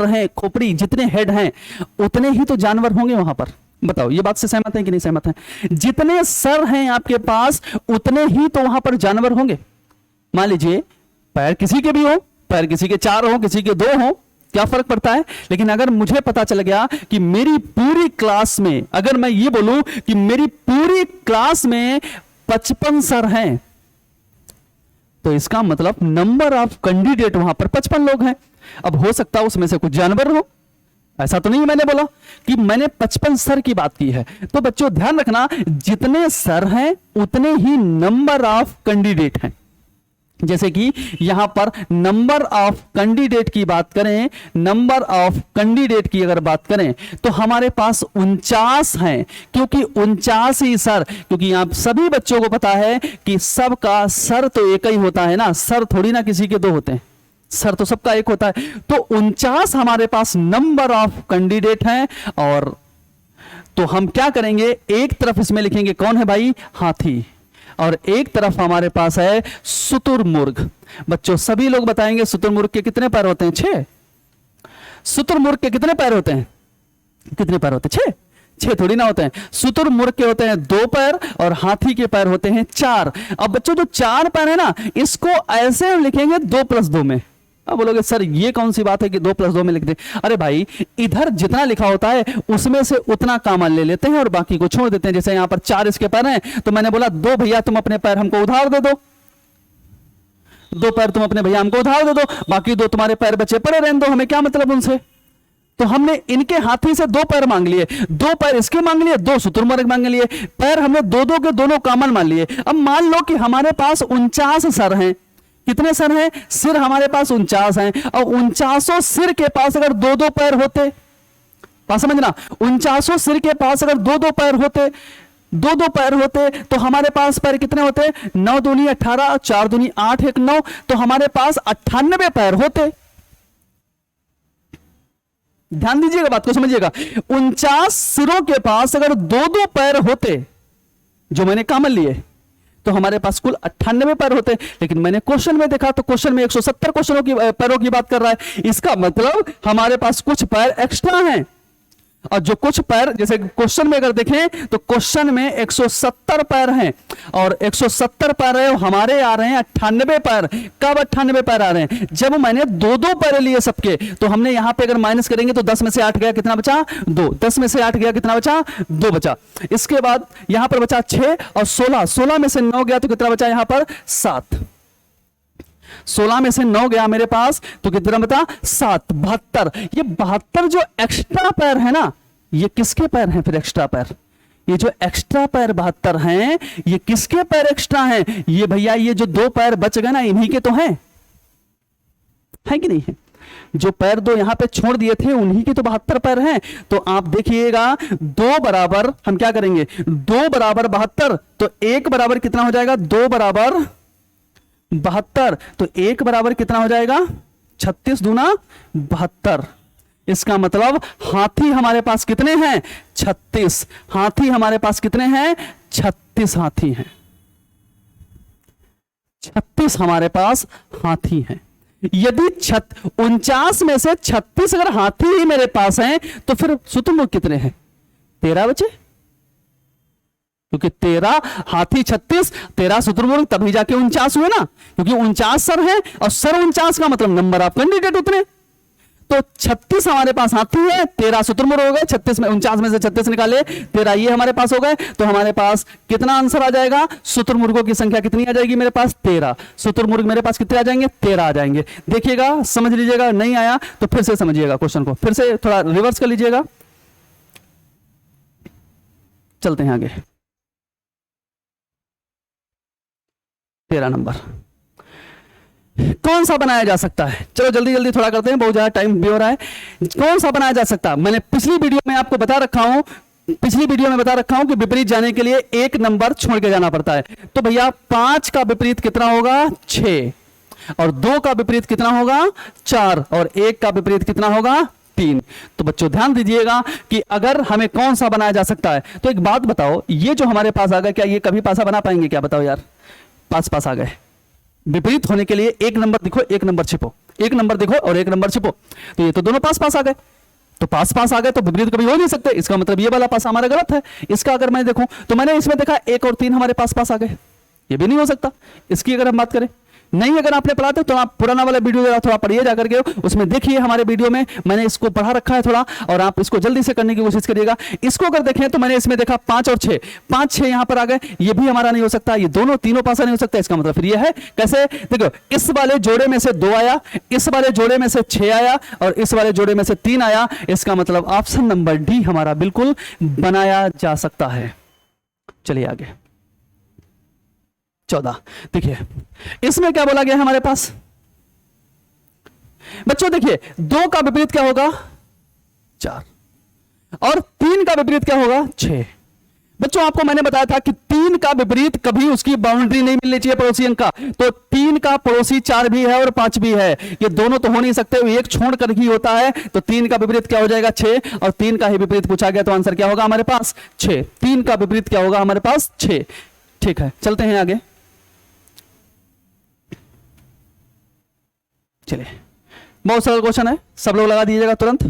हैं खोपड़ी, जितने हेड हैं उतने ही तो जानवर होंगे वहां पर। बताओ ये बात से सहमत हैं कि नहीं सहमत हैं? जितने सर हैं आपके पास उतने ही तो वहां पर जानवर होंगे। मान लीजिए पैर किसी के भी हो, पैर किसी के 4 हो, किसी के 2 हो, क्या फर्क पड़ता है। लेकिन अगर मुझे पता चल गया कि मेरी पूरी क्लास में, अगर मैं ये बोलूं कि मेरी पूरी क्लास में 55 सर हैं, तो इसका मतलब नंबर ऑफ कैंडिडेट वहां पर 55 लोग हैं। अब हो सकता है उसमें से कुछ जानवर हो, ऐसा तो नहीं मैंने बोला कि मैंने 55 सर की बात की है। तो बच्चों ध्यान रखना, जितने सर हैं उतने ही नंबर ऑफ कैंडिडेट हैं। जैसे कि यहां पर नंबर ऑफ कैंडिडेट की बात करें, नंबर ऑफ कैंडिडेट की अगर बात करें तो हमारे पास 49 हैं, क्योंकि 49 ही सर, क्योंकि आप सभी बच्चों को पता है कि सबका सर तो एक ही होता है ना, सर थोड़ी ना किसी के 2 होते हैं, सर तो सबका एक होता है। तो 49 हमारे पास नंबर ऑफ कैंडिडेट हैं। और तो हम क्या करेंगे, एक तरफ इसमें लिखेंगे कौन है भाई, हाथी, और एक तरफ हमारे पास है शुतुरमुर्ग। बच्चों सभी लोग बताएंगे शुतुरमुर्ग के कितने पैर होते हैं, 6। शुतुरमुर्ग के कितने पैर होते हैं, कितने पैर होते हैं, 6 थोड़ी ना होते हैं। शुतुरमुर्ग के होते हैं 2 पैर और हाथी के पैर होते हैं 4। अब बच्चों जो 4 पैर है ना, इसको ऐसे हम लिखेंगे 2 + 2 में। अब बोलोगे सर ये कौन सी बात है कि 2 + 2 में लिख दे। अरे भाई इधर जितना लिखा होता है उसमें से उतना कॉमन ले लेते हैं और बाकी को छोड़ देते हैं। जैसे यहां पर 4 इसके पैर हैं, तो मैंने बोला 2 भैया तुम अपने पैर हमको उधार दे दो, 2 पैर तुम अपने भैया हमको उधार दे दो, बाकी 2 तुम्हारे पैर बचे पड़े रहने दो, हमें क्या मतलब उनसे। तो हमने इनके हाथी से 2 पैर मांग लिए, 2 पैर इसके मांग लिए, 2 शुतुरमुर्ग मांग लिए, पैर हमने 2-2 के दोनों कॉमन मान लिए। अब मान लो कि हमारे पास 49 सर हैं, कितने सर हैं, सिर हमारे पास 49 हैं, और 49 सिर के पास अगर 2-2 पैर होते बात समझना, 49 सिर के पास अगर दो दो पैर होते, दो दो पैर होते तो हमारे पास पैर कितने होते? 9 दूनी 18, 4 दूनी 8, 1 9, तो हमारे पास 98 पैर होते। ध्यान दीजिएगा, बात को समझिएगा। 49 सिरों के पास अगर दो दो पैर होते, जो मैंने कॉमन लिए, तो हमारे पास कुल 98 पैर होते। लेकिन मैंने क्वेश्चन में देखा तो क्वेश्चन में 170 क्वेश्चनों की पैरों की बात कर रहा है। इसका मतलब हमारे पास कुछ पैर एक्स्ट्रा हैं, और जो कुछ पैर, जैसे क्वेश्चन में अगर देखें तो क्वेश्चन में 170 पैर हैं, और 170 पैर है, हमारे आ रहे हैं 98 पैर। कब 98 पैर आ रहे हैं? जब मैंने दो दो पैर लिए सबके, तो हमने यहां पे अगर माइनस करेंगे तो 10 में से 8 गया, कितना बचा? 2। 10 में से 8 गया, कितना बचा? 2 बचा। इसके बाद यहां पर बचा 6 और 16, 16 में से 9 गया तो कितना बचा यहां पर? 7। 16 में से 9 गया मेरे पास तो कितना बता? 7। 72। ये 72 जो एक्स्ट्रा पैर है ना, ये किसके पैर हैं फिर? एक्स्ट्रा पैर। ये जो एक्स्ट्रा पैर 72 हैं, ये किसके पैर एक्स्ट्रा हैं? ये भैया ये जो 2 पैर बच गए ना, इन्हीं के तो हैं, है कि नहीं है? जो पैर 2 यहां पे छोड़ दिए थे, उन्हीं के तो 72 पैर हैं। तो आप देखिएगा 2 बराबर हम क्या करेंगे? 2 बराबर 72, तो 1 बराबर कितना हो जाएगा? 2 बराबर 72, तो 1 बराबर कितना हो जाएगा? 36 दूना 72। इसका मतलब हाथी हमारे पास कितने हैं? 36। हाथी हमारे पास कितने हैं? 36 हाथी हैं। 36 हमारे पास हाथी हैं। यदि 49 में से 36 अगर हाथी ही मेरे पास हैं, तो फिर शुतुरमुर्ग कितने हैं? 13 बचे, क्योंकि 13 हाथी 36, 13 शुतुरमुर्ग, तभी जाके 49 हुए ना, क्योंकि 49 सर है, और सर 49 का मतलब नंबर ऑफ कैंडिडेट उतने। तो 36 हमारे पास हाथी है, 13 शुतुरमुर्ग हो गए, 36 में 49 में से 36 निकाले, 13 ये हमारे पास हो गए। तो हमारे पास कितना आंसर आ जाएगा? शुतुरमुर्गों की संख्या कितनी आ जाएगी मेरे पास? 13। शुतुरमुर्ग मेरे पास कितने आ जाएंगे? 13 आ जाएंगे। देखिएगा, समझ लीजिएगा, नहीं आया तो फिर से समझिएगा क्वेश्चन को, फिर से थोड़ा रिवर्स कर लीजिएगा। चलते हैं आगे। 13 नंबर कौन सा बनाया जा सकता है? चलो जल्दी जल्दी थोड़ा करते हैं, बहुत ज्यादा टाइम भी हो रहा है। कौन सा बनाया जा सकता है? मैंने पिछली वीडियो में आपको बता रखा हूं, पिछली वीडियो में बता रखा हूं कि विपरीत जाने के लिए 1 नंबर छोड़ के जाना पड़ता है। तो भैया 5 का विपरीत कितना होगा? 6, और 2 का विपरीत कितना होगा? 4, और 1 का विपरीत कितना होगा? 3। तो बच्चों ध्यान दीजिएगा कि अगर हमें कौन सा बनाया जा सकता है, तो एक बात बताओ, ये जो हमारे पास आ गए, क्या ये कभी पासा बना पाएंगे? क्या बताओ यार, पास आ गए। विपरीत होने के लिए 1 नंबर दिखो, 1 नंबर छिपो, 1 नंबर दिखो और 1 नंबर छिपो, तो ये तो दोनों पास आ गए। तो पास आ गए तो विपरीत कभी हो नहीं सकते। इसका मतलब ये वाला पास हमारा गलत है। इसका अगर मैं देखूं तो मैंने इसमें देखा 1 और 3 हमारे पास आ गए, ये भी नहीं हो सकता। इसकी अगर हम बात करें, नहीं अगर आपने पढ़ा तो आप पुराना वाला वीडियो थोड़ा पढ़िए जाकर के, उसमें देखिए हमारे वीडियो में मैंने इसको पढ़ा रखा है थोड़ा, और आप इसको जल्दी से करने की कोशिश करिएगा। इसको अगर देखें तो मैंने इसमें देखा 5 और 6, 5 6 यहां पर आ गए, ये भी हमारा नहीं हो सकता, ये दोनों तीनों पासा नहीं हो सकता। इसका मतलब फिर ये है कैसे? देखो, इस वाले जोड़े में से 2 आया, इस वाले जोड़े में से 6 आया, और इस वाले जोड़े में से 3 आया। इसका मतलब ऑप्शन नंबर डी हमारा बिल्कुल बनाया जा सकता है। चलिए आगे 14 देखिए, इसमें क्या बोला गया हमारे पास? बच्चों देखिए, 2 का विपरीत क्या होगा? 4, और 3 का विपरीत क्या होगा? 6। बच्चों आपको मैंने बताया था कि 3 का विपरीत कभी उसकी बाउंड्री नहीं मिलनी चाहिए पड़ोसी अंक का। तो 3 का पड़ोसी 4 भी है और 5 भी है, ये दोनों तो हो नहीं सकते, एक छोड़ कर ही होता है। तो 3 का विपरीत क्या हो जाएगा? 6, और 3 का ही विपरीत पूछा गया तो आंसर क्या होगा हमारे पास? 6। 3 का विपरीत क्या होगा हमारे पास? 6। ठीक है, चलते हैं आगे। चलिए, बहुत सरल क्वेश्चन है, सब लोग लगा दीजिएगा तुरंत।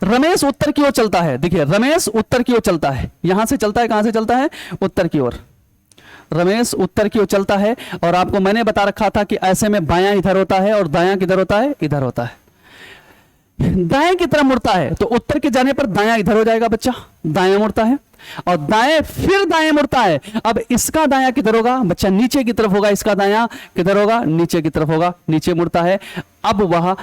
रमेश उत्तर की ओर चलता है। देखिए, रमेश उत्तर की ओर चलता है, यहां से चलता है, कहां से चलता है? उत्तर की ओर। रमेश उत्तर की ओर चलता है, और आपको मैंने बता रखा था कि ऐसे में बायां इधर होता है और दायां किधर होता है? इधर होता है। दाएं की तरफ मुड़ता है तो उत्तर के जाने पर दायां इधर हो जाएगा बच्चा, दायां मुड़ता है, और दाएं फिर दाएं मुड़ता है। अब इसका दायां किधर होगा बच्चा? नीचे की तरफ होगा। इसका दायां किधर होगा? नीचे की तरफ होगा। नीचे मुड़ता है, अब वह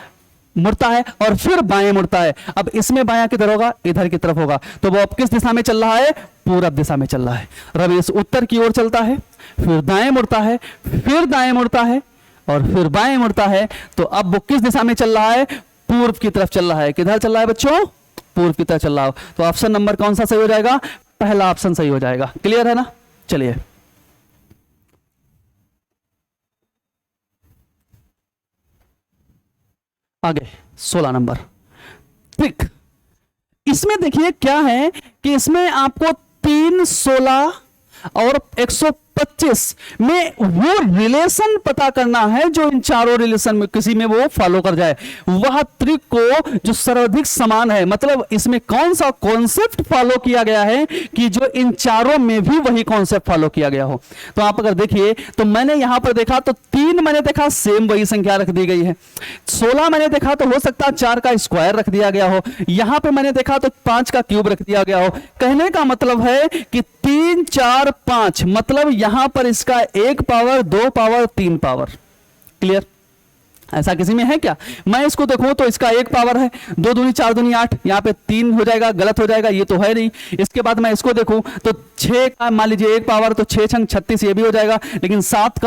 मुड़ता है और फिर बाएं मुड़ता है। अब इसमें बायां किधर होगा? इधर की तरफ होगा। तो वो अब किस दिशा में चल रहा है? पूरब दिशा में चल रहा है। रमेश उत्तर की ओर चलता है, फिर दाएं मुड़ता है, फिर दाएं मुड़ता है, और फिर बाएं मुड़ता है। तो अब वो किस दिशा में चल रहा है? पूर्व की तरफ चल रहा है। किधर चल रहा है बच्चों? पूर्व की तरफ चल रहा हो। तो ऑप्शन नंबर कौन सा सही हो जाएगा? पहला ऑप्शन सही हो जाएगा। क्लियर है ना? चलिए आगे 16 नंबर ट्रिक। इसमें देखिए क्या है कि इसमें आपको 3, 16 और 125 में वो रिलेशन पता करना है जो इन चारों रिलेशन में किसी में वो फॉलो कर जाए, वह ट्रिक को जो सर्वाधिक समान है। मतलब इसमें कौन सा कॉन्सेप्ट फॉलो किया गया है कि जो इन चारों में भी वही कॉन्सेप्ट फॉलो किया गया हो। तो आप अगर देखिए तो मैंने यहां पर देखा तो 3 मैंने देखा सेम वही संख्या रख दी गई है। 16 मैंने देखा तो हो सकता है 4 का स्क्वायर रख दिया गया हो। यहां पे मैंने देखा तो 5 का क्यूब रख दिया गया हो। कहने का मतलब है कि 3, 4, 5 मतलब यहां पर इसका 1 पावर, 2 पावर, 3 पावर। क्लियर? ऐसा किसी में है क्या? मैं इसको देखूं तो इसका 1 पावर है, 2 दूनी 4 दूनी 8, यहां पे 3 हो जाएगा, गलत हो जाएगा, ये तो है नहीं। इसके बाद मैं इसको देखूं तो 6 का मान लीजिए 1 पावर, तो 6 छंग 36 ये भी हो जाएगा। लेकिन 7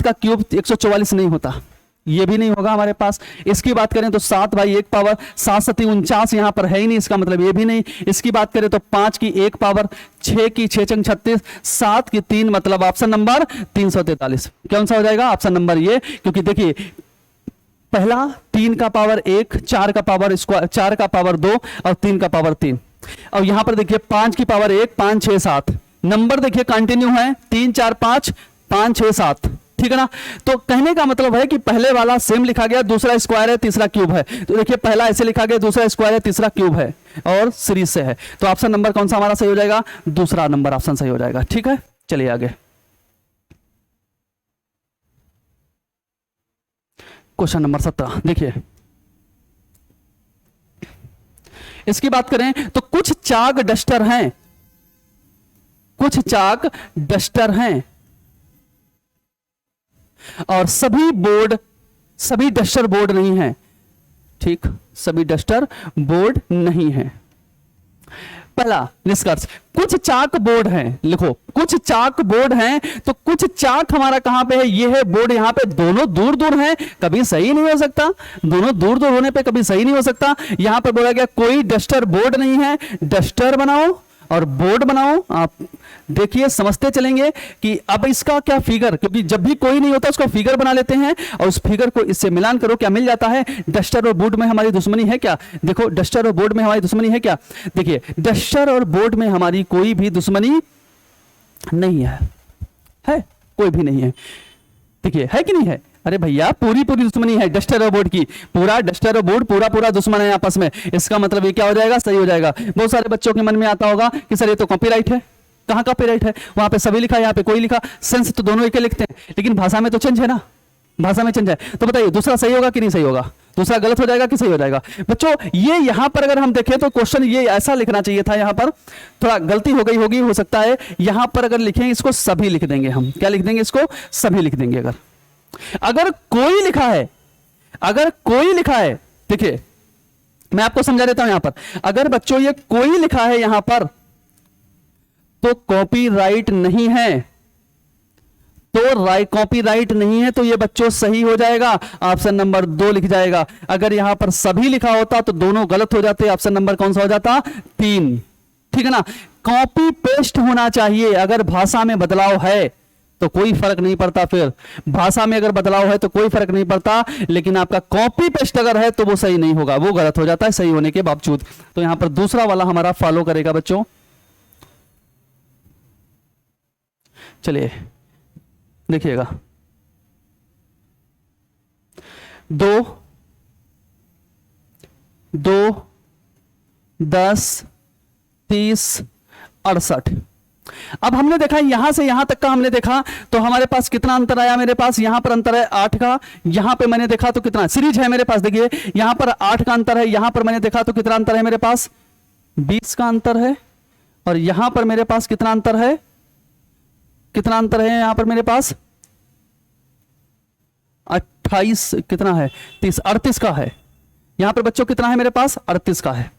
का क्यूब 144 नहीं होता, ये भी नहीं होगा हमारे पास। इसकी बात करें तो 7 भाई 1 पावर, 7 7 49 यहां पर है ही नहीं, इसका मतलब ये भी नहीं। इसकी बात करें तो 5 की 1 पावर, 6 की 6 छंग 36, 7 की 3 मतलब ऑप्शन नंबर 343। कौन सा हो जाएगा? ऑप्शन नंबर ये। क्योंकि देखिए पहला 3 का पावर 1, 4 का पावर स्क्वायर, 4 का पावर 2 और 3 का पावर 3। और यहां पर देखिए 5 की पावर 1, 5 6 7 नंबर देखिए कंटिन्यू है, 3 4 5 5 6 7। ठीक है ना? तो कहने का मतलब है कि पहले वाला सेम लिखा गया, दूसरा स्क्वायर है, तीसरा क्यूब है। तो देखिए पहला ऐसे लिखा गया, दूसरा स्क्वायर है, तीसरा क्यूब है और सीरीज से है। तो ऑप्शन नंबर कौन सा हमारा सही हो जाएगा? दूसरा नंबर ऑप्शन सही हो जाएगा। ठीक है, चलिए आगे क्वेश्चन नंबर 17 देखिए। इसकी बात करें तो कुछ चाक डस्टर हैं, कुछ चाक डस्टर हैं और सभी डस्टर बोर्ड नहीं है। ठीक, सभी डस्टर बोर्ड नहीं है। पहला निष्कर्ष, कुछ चाक बोर्ड हैं। लिखो कुछ चाक बोर्ड हैं, तो कुछ चाक हमारा कहां पे है? ये है बोर्ड, यहां पे दोनों दूर दूर हैं, कभी सही नहीं हो सकता। दोनों दूर दूर होने पे कभी सही नहीं हो सकता। यहां पर बोला गया कोई डस्टर बोर्ड नहीं है। डस्टर बनाओ और बोर्ड बनाओ। आप देखिए समझते चलेंगे कि अब इसका क्या फिगर, क्योंकि जब भी कोई नहीं होता उसका फिगर बना लेते हैं और उस फिगर को इससे मिलान करो, क्या मिल जाता है? डस्टर और बोर्ड में हमारी दुश्मनी है क्या? देखो डस्टर और बोर्ड में हमारी दुश्मनी है क्या? देखिए डस्टर और बोर्ड में हमारी कोई भी दुश्मनी नहीं है, है कोई भी नहीं है। देखिए है कि नहीं है? अरे भैया पूरी दुश्मनी है डस्टर और बोर्ड की, पूरा डस्टर और बोर्ड पूरा दुश्मन है आपस में। इसका मतलब ये क्या हो जाएगा? सही हो जाएगा। बहुत सारे बच्चों के मन में आता होगा कि सर ये तो कॉपीराइट है। कहां कॉपीराइट है? वहां पे सभी लिखा है, यहाँ पे कोई लिखा। सेंस तो दोनों एक ही लिखते हैं, लेकिन भाषा में तो चेंज है ना, भाषा में चेंज है। तो बताइए दूसरा सही होगा कि नहीं सही होगा? दूसरा गलत हो जाएगा कि सही हो जाएगा? बच्चों ये यहां पर अगर हम देखें तो क्वेश्चन ये ऐसा लिखना चाहिए था, यहां पर थोड़ा गलती हो गई होगी, हो सकता है। यहां पर अगर लिखें इसको सभी लिख देंगे हम। क्या लिख देंगे? इसको सभी लिख देंगे। अगर कोई लिखा है, अगर कोई लिखा है, देखिए मैं आपको समझा देता हूं। यहां पर अगर बच्चों ये कोई लिखा है यहां पर तो कॉपीराइट नहीं है, तो कॉपीराइट नहीं है, तो ये बच्चों सही हो जाएगा, ऑप्शन नंबर 2 लिख जाएगा। अगर यहां पर सभी लिखा होता तो दोनों गलत हो जाते, ऑप्शन नंबर कौन सा हो जाता? 3। ठीक है ना? कॉपी पेस्ट होना चाहिए। अगर भाषा में बदलाव है तो कोई फर्क नहीं पड़ता, फिर भाषा में अगर बदलाव है तो कोई फर्क नहीं पड़ता, लेकिन आपका कॉपी पेस्ट अगर है तो वो सही नहीं होगा, वो गलत हो जाता है सही होने के बावजूद। तो यहां पर दूसरा वाला हमारा फॉलो करेगा बच्चों। चलिए देखिएगा, 2 2 10 30 68। अब हमने देखा यहां से यहां तक का हमने देखा तो हमारे पास कितना अंतर आया? मेरे पास यहां पर अंतर है 8 का। यहां पे मैंने देखा तो कितना सीरीज है मेरे पास, देखिए यहां पर 8 का अंतर है, यहां पर मैंने देखा तो कितना अंतर है? मेरे पास 20 का अंतर है। और यहां पर मेरे पास कितना अंतर है? कितना अंतर है यहां पर मेरे पास? 28 कितना है? 30 38 का है। यहां पर बच्चों कितना है मेरे पास? 38 का है।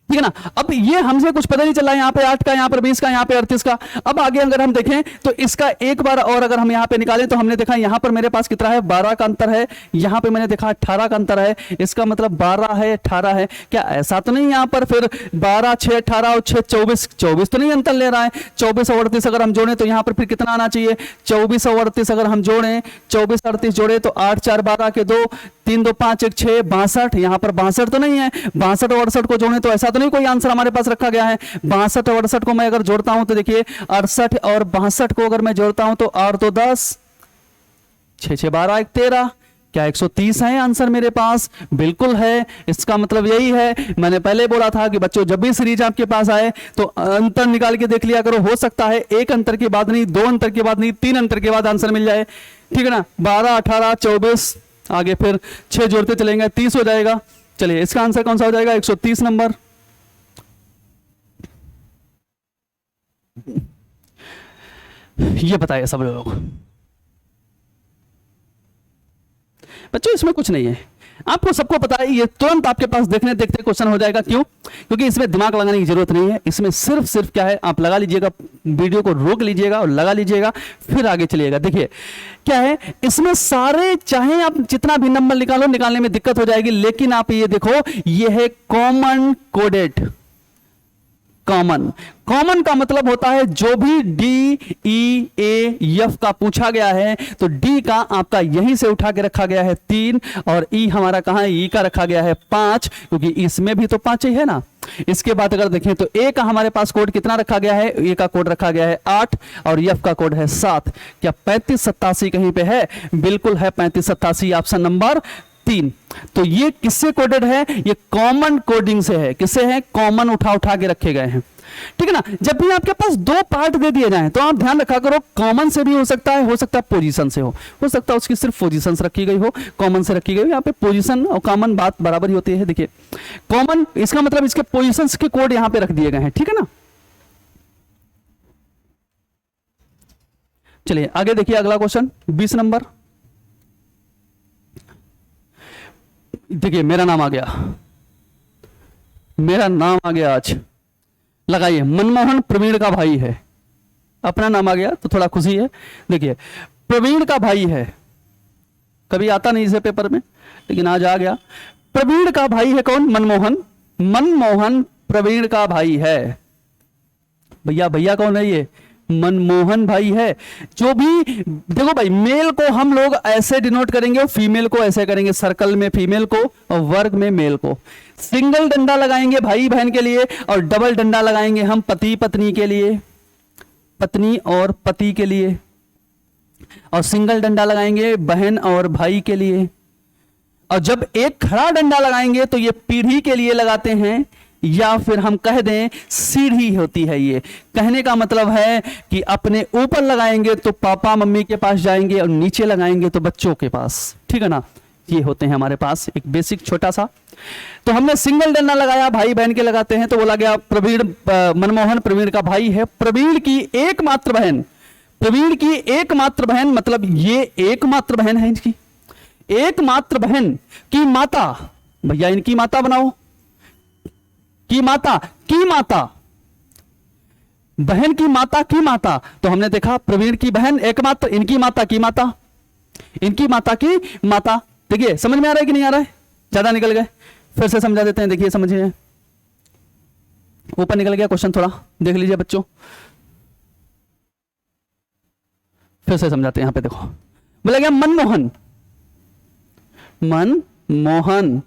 ठीक है ना। अब ये हमसे कुछ पता नहीं चला, यहाँ पे 8 का, यहाँ पर 20 का, यहाँ पे 38 का। अब आगे अगर हम देखें तो इसका एक बार और अगर हम यहाँ पे निकालें तो हमने देखा यहाँ पर मेरे पास कितना है, 12 का अंतर है, यहाँ पे मैंने देखा 18 का अंतर है, इसका मतलब 12 है 18 है। क्या ऐसा तो नहीं यहाँ पर फिर 12 6 18 और 6 24 24 तो नहीं अंतर ले रहा है। 24 और 38 अगर हम जोड़ें तो यहाँ पर फिर कितना आना चाहिए, 24 और 38 अगर हम जोड़ें, 24 38 जोड़े तो 8 4 12 के 2 3 2 5 1 6 62। यहाँ पर 62 तो नहीं है, 62 और 68 को जोड़ें तो ऐसा तो नहीं कोई आंसर हमारे पास रखा गया है। 62 और 68 को मैं अगर जोड़ता हूं तो देखिए 68 और 62 को अगर मैं जोड़ता हूं तो 8 2 10 6 6 12 1 13, क्या 130 है आंसर मेरे पास? बिल्कुल है। इसका मतलब यही है, मैंने पहले बोला था कि बच्चों जब भी सीरीज आपके पास आए तो अंतर निकाल के देख लिया करो। हो सकता है एक अंतर के बाद नहीं, 2 अंतर के बाद नहीं, 3 अंतर के बाद आंसर मिल जाए। ठीक है ना। 12 18 24 आगे फिर 6 जोड़ते चलेंगे 30 हो जाएगा। चलिए इसका आंसर कौन सा हो जाएगा, 130 नंबर। ये बताइए सब लोग। बच्चों इसमें कुछ नहीं है, आपको सबको पता है, ये तुरंत आपके पास देखने देखते क्वेश्चन हो जाएगा। क्यों? क्योंकि इसमें दिमाग लगाने की जरूरत नहीं है। इसमें सिर्फ क्या है, आप लगा लीजिएगा, वीडियो को रोक लीजिएगा और लगा लीजिएगा, फिर आगे चलिएगा। देखिए क्या है, इसमें सारे चाहे आप जितना भी नंबर निकालो, निकालने में दिक्कत हो जाएगी, लेकिन आप ये देखो ये है कॉमन कोडेड। कॉमन का मतलब होता है जो भी डी ई ए एफ का पूछा गया है तो डी का आपका यहीं से उठा के रखा गया है 3 और ई हमारा कहां है, ई का रखा गया है 5, क्योंकि इसमें भी तो 5 ही है ना। इसके बाद अगर देखें तो ए का हमारे पास कोड कितना रखा गया है, ए का कोड रखा गया है 8 और एफ का कोड है 7। क्या 35 87 कहीं पे है? बिल्कुल है 35 87, ऑप्शन नंबर 3। तो ये किससे कोडेड है? ये कॉमन कोडिंग से है। किससे है? कॉमन उठा के रखे गए हैं। ठीक है ना। जब भी आपके पास 2 पार्ट दे दिए जाएं तो आप ध्यान रखा करो, कॉमन से भी हो सकता है पोजीशन से हो सकता है उसकी सिर्फ पोजीशन से रखी गई हो, कॉमन से रखी गई हो। यहाँ पे पोजीशन और कॉमन बात बराबर ही होती है। देखिए कॉमन इसका मतलब इसके पोजीशंस के कोड यहाँ पे रख दिए गए हैं। ठीक है ना। चलिए आगे देखिए अगला क्वेश्चन 20 नंबर। देखिए मेरा नाम आ गया आज। लगाइए, मनमोहन प्रवीण का भाई है। अपना नाम आ गया तो थोड़ा खुशी है। देखिए प्रवीण का भाई है, कभी आता नहीं इसे पेपर में, लेकिन आज आ गया। प्रवीण का भाई है कौन? मनमोहन प्रवीण का भाई है। भैया कौन है? ये मनमोहन भाई है। जो भी देखो भाई, मेल को हम लोग ऐसे डिनोट करेंगे और फीमेल को ऐसे करेंगे, सर्कल में फीमेल को और वर्ग में मेल को। सिंगल डंडा लगाएंगे भाई बहन के लिए और डबल डंडा लगाएंगे हम पति पत्नी के लिए, पत्नी और पति के लिए, और सिंगल डंडा लगाएंगे बहन और भाई के लिए। और जब एक खड़ा डंडा लगाएंगे तो ये पीढ़ी के लिए लगाते हैं, या फिर हम कह दें सीढ़ी होती है। ये कहने का मतलब है कि अपने ऊपर लगाएंगे तो पापा मम्मी के पास जाएंगे और नीचे लगाएंगे तो बच्चों के पास। ठीक है ना। ये होते हैं हमारे पास एक बेसिक छोटा सा। तो हमने सिंगल डंडा लगाया, भाई बहन के लगाते हैं, तो बोला गया प्रवीण, मनमोहन प्रवीण का भाई है। प्रवीण की एकमात्र बहन, मतलब ये एकमात्र बहन है इनकी, एकमात्र बहन की माता। भैया इनकी माता बनाओ, की माता बहन की माता की माता। तो हमने देखा प्रवीण की बहन एकमात्र, इनकी माता की माता, इनकी माता की माता। देखिए समझ में आ रहा है कि नहीं आ रहा है? ज्यादा निकल गए, फिर से समझा देते हैं। देखिए समझिए, ऊपर निकल गया क्वेश्चन, थोड़ा देख लीजिए बच्चों, फिर से समझाते हैं। यहां पे देखो बोला गया मनमोहन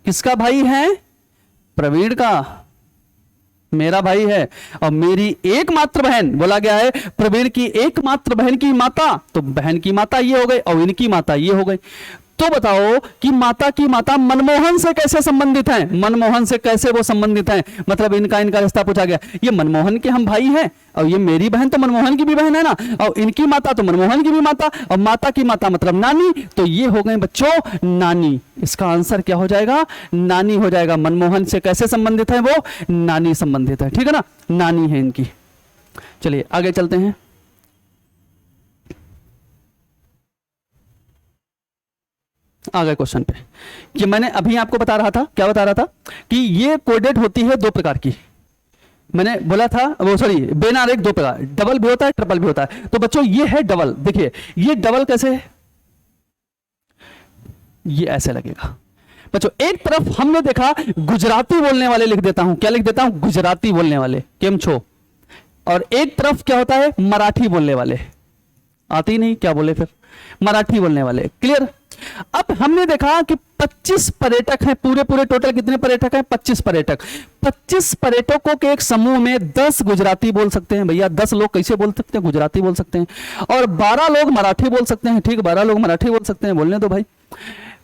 किसका भाई है? प्रवीण का, मेरा भाई है। और मेरी एकमात्र बहन, बोला गया है प्रवीण की एकमात्र बहन की माता, तो बहन की माता ये हो गई और इनकी माता ये हो गई। तो बताओ कि माता की माता मनमोहन से कैसे संबंधित हैं? मनमोहन से कैसे वो संबंधित हैं? मतलब इनका रिश्ता पूछा गया। ये मनमोहन के हम भाई हैं और ये मेरी बहन तो मनमोहन की भी बहन है ना, और इनकी माता तो मनमोहन की भी माता, और माता की माता मतलब नानी, तो ये हो गए बच्चों नानी। इसका आंसर क्या हो जाएगा? नानी हो जाएगा। मनमोहन से कैसे संबंधित है? वो नानी संबंधित है। ठीक है ना, नानी है इनकी। चलिए आगे चलते हैं। आ गए क्वेश्चन पे कि मैंने अभी आपको बता रहा था, क्या बता रहा था कि ये कोडेड होती है दो प्रकार की। मैंने बोला था वो सॉरी बेन आरेख दो प्रकार, डबल भी होता है ट्रिपल भी होता है। तो बच्चों ये है डबल, देखिए ये डबल कैसे है, ये ऐसे लगेगा बच्चों। एक तरफ हमने देखा गुजराती बोलने वाले, लिख देता हूं, क्या लिख देता हूं, गुजराती बोलने वाले, केम छो। और एक तरफ क्या होता है, मराठी बोलने वाले, आती नहीं क्या बोले फिर, मराठी बोलने वाले। क्लियर। अब हमने देखा कि 25 पर्यटक हैं, पूरे पूरे टोटल कितने पर्यटक हैं, 25 पर्यटक। 25 पर्यटकों के एक समूह में 10 गुजराती बोल सकते हैं। भैया 10 लोग कैसे बोल सकते हैं, गुजराती बोल सकते हैं। और 12 लोग मराठी बोल सकते हैं। ठीक, 12 लोग मराठी बोल सकते हैं, बोलने दो भाई।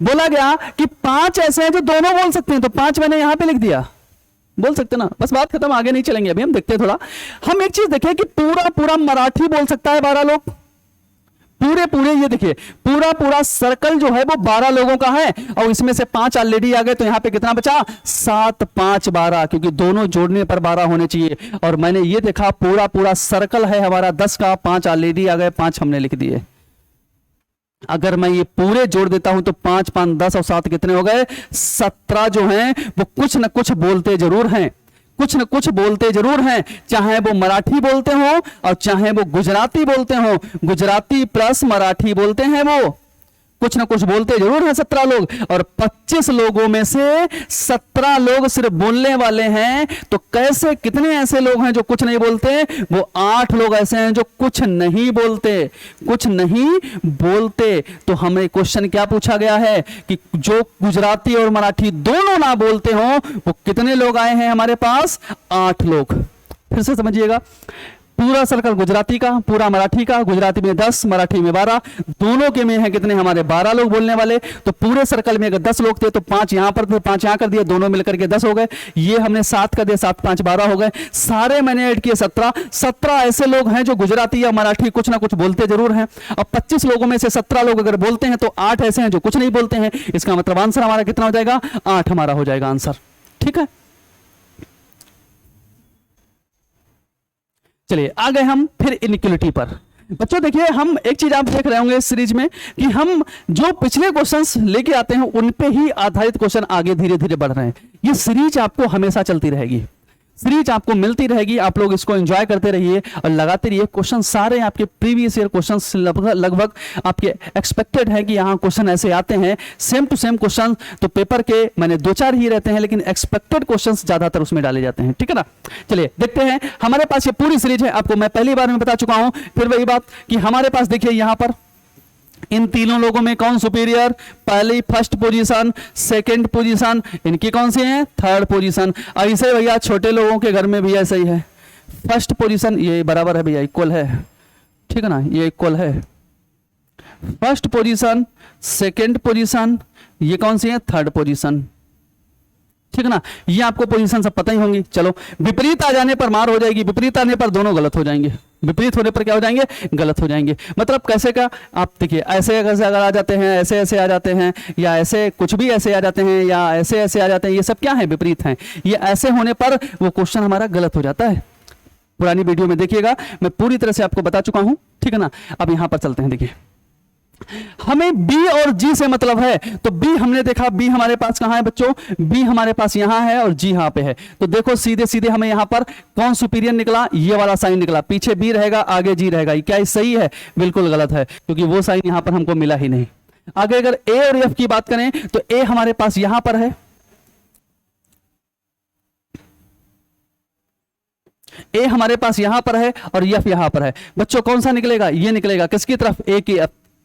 बोला गया कि 5 ऐसे हैं जो दोनों बोल सकते हैं, तो 5 मैंने यहां पे लिख दिया, बोल सकते ना, बस बात खत्म, आगे नहीं चलेंगे अभी, हम देखते हैं थोड़ा। हम एक चीज देखें कि पूरा पूरा मराठी बोल सकता है 12 लोग, पूरे पूरे, ये देखिए पूरा पूरा सर्कल जो है वो 12 लोगों का है, और इसमें से 5 ऑलरेडी आ गए, तो यहां पे कितना बचा, 7 5 12, क्योंकि दोनों जोड़ने पर 12 होने चाहिए। और मैंने ये देखा पूरा पूरा सर्कल है हमारा 10 का, 5 ऑलरेडी आ गए, 5 हमने लिख दिए। अगर मैं ये पूरे जोड़ देता हूं तो 5 5 10 और 7 कितने हो गए, 17 जो हैं वो कुछ ना कुछ बोलते जरूर हैं, कुछ न कुछ बोलते जरूर हैं, चाहे वो मराठी बोलते हो और चाहे वो गुजराती बोलते हो। गुजराती प्लस मराठी बोलते हैं, वो कुछ ना कुछ बोलते जरूर हैं 17 लोग। और 25 लोगों में से 17 लोग सिर्फ बोलने वाले हैं, तो कैसे, कितने ऐसे लोग हैं जो कुछ नहीं बोलते, वो 8 लोग ऐसे हैं जो कुछ नहीं बोलते, कुछ नहीं बोलते। तो हमें क्वेश्चन क्या पूछा गया है कि जो गुजराती और मराठी दोनों ना बोलते हो वो कितने लोग आए हैं हमारे पास, 8 लोग। फिर से समझिएगा, पूरा सर्कल गुजराती का, पूरा मराठी का, गुजराती में 10 मराठी में 12, दोनों के में है कितने हमारे 12 लोग बोलने वाले। तो पूरे सर्कल में अगर 10 लोग थे तो 5 यहां पर थे, 5 यहां कर दिए, दोनों मिलकर के 10 हो गए। ये हमने 7 कर दिया, 7 5 12 हो गए, सारे मैंने ऐड किए 17। 17 ऐसे लोग हैं जो गुजराती या मराठी कुछ ना कुछ बोलते जरूर हैं। अब 25 लोगों में से 17 लोग अगर बोलते हैं तो 8 ऐसे हैं जो कुछ नहीं बोलते हैं। इसका मतलब आंसर हमारा कितना हो जाएगा, 8 हमारा हो जाएगा आंसर। ठीक है, चलिए आ गए हम फिर इनइक्वालिटी पर। बच्चों देखिए, हम एक चीज आप देख रहे होंगे इस सीरीज में कि हम जो पिछले क्वेश्चंस लेके आते हैं उन पे ही आधारित क्वेश्चन आगे धीरे धीरे बढ़ रहे हैं। ये सीरीज आपको हमेशा चलती रहेगी, सीरीज आपको मिलती रहेगी, आप लोग इसको एंजॉय करते रहिए और लगाते रहिए। क्वेश्चन सारे आपके प्रीवियस ईयर क्वेश्चंस लगभग आपके एक्सपेक्टेड है कि यहाँ क्वेश्चन ऐसे आते हैं, सेम टू सेम क्वेश्चन। तो पेपर के मैंने 2-4 ही रहते हैं, लेकिन एक्सपेक्टेड क्वेश्चंस ज्यादातर उसमें डाले जाते हैं। ठीक है ना, चलिए देखते हैं। हमारे पास ये पूरी सीरीज है, आपको मैं पहली बार में बता चुका हूं, फिर वही बात कि हमारे पास देखिए यहां पर इन तीनों लोगों में कौन सुपीरियर, पहली फर्स्ट पोजीशन, सेकंड पोजीशन, इनकी कौन सी है, थर्ड पोजीशन। ऐसे भैया छोटे लोगों के घर में भी ऐसा ही है, फर्स्ट पोजीशन ये बराबर है भैया, इक्वल है, ठीक है ना, ये इक्वल है। फर्स्ट पोजीशन, सेकंड पोजीशन, ये कौन सी है, थर्ड पोजीशन। ठीक है ना, ये आपको पोजीशन सब पता ही होंगी। चलो, विपरीत आ जाने पर मार हो जाएगी, विपरीत आने पर दोनों गलत हो जाएंगे, विपरीत होने पर क्या हो जाएंगे, गलत हो जाएंगे। मतलब कैसे का, आप देखिए ऐसे कैसे अगर आ जाते हैं, ऐसे ऐसे आ जाते हैं, या ऐसे कुछ भी ऐसे आ जाते हैं, या ऐसे ऐसे आ जाते हैं, ये सब क्या है, विपरीत हैं। ये ऐसे होने पर वो क्वेश्चन हमारा गलत हो जाता है। पुरानी वीडियो में देखिएगा, मैं पूरी तरह से आपको बता चुका हूं। ठीक है ना, अब यहां पर चलते हैं। देखिए हमें B और G से मतलब है, तो B हमने देखा, B हमारे पास कहां है बच्चों, B हमारे पास यहां है और G यहां पे है। तो देखो सीधे सीधे हमें यहां पर कौन सुपीरियर निकला, ये वाला साइन निकला, पीछे B रहेगा आगे G रहेगा। क्या ये सही है, बिल्कुल गलत है, क्योंकि वो साइन यहां पर हमको मिला ही नहीं। आगे अगर A और F की बात करें तो A हमारे पास यहां पर है, A हमारे पास यहां पर है और F यहां पर है। बच्चों कौन सा निकलेगा, ये निकलेगा, किसकी तरफ, A की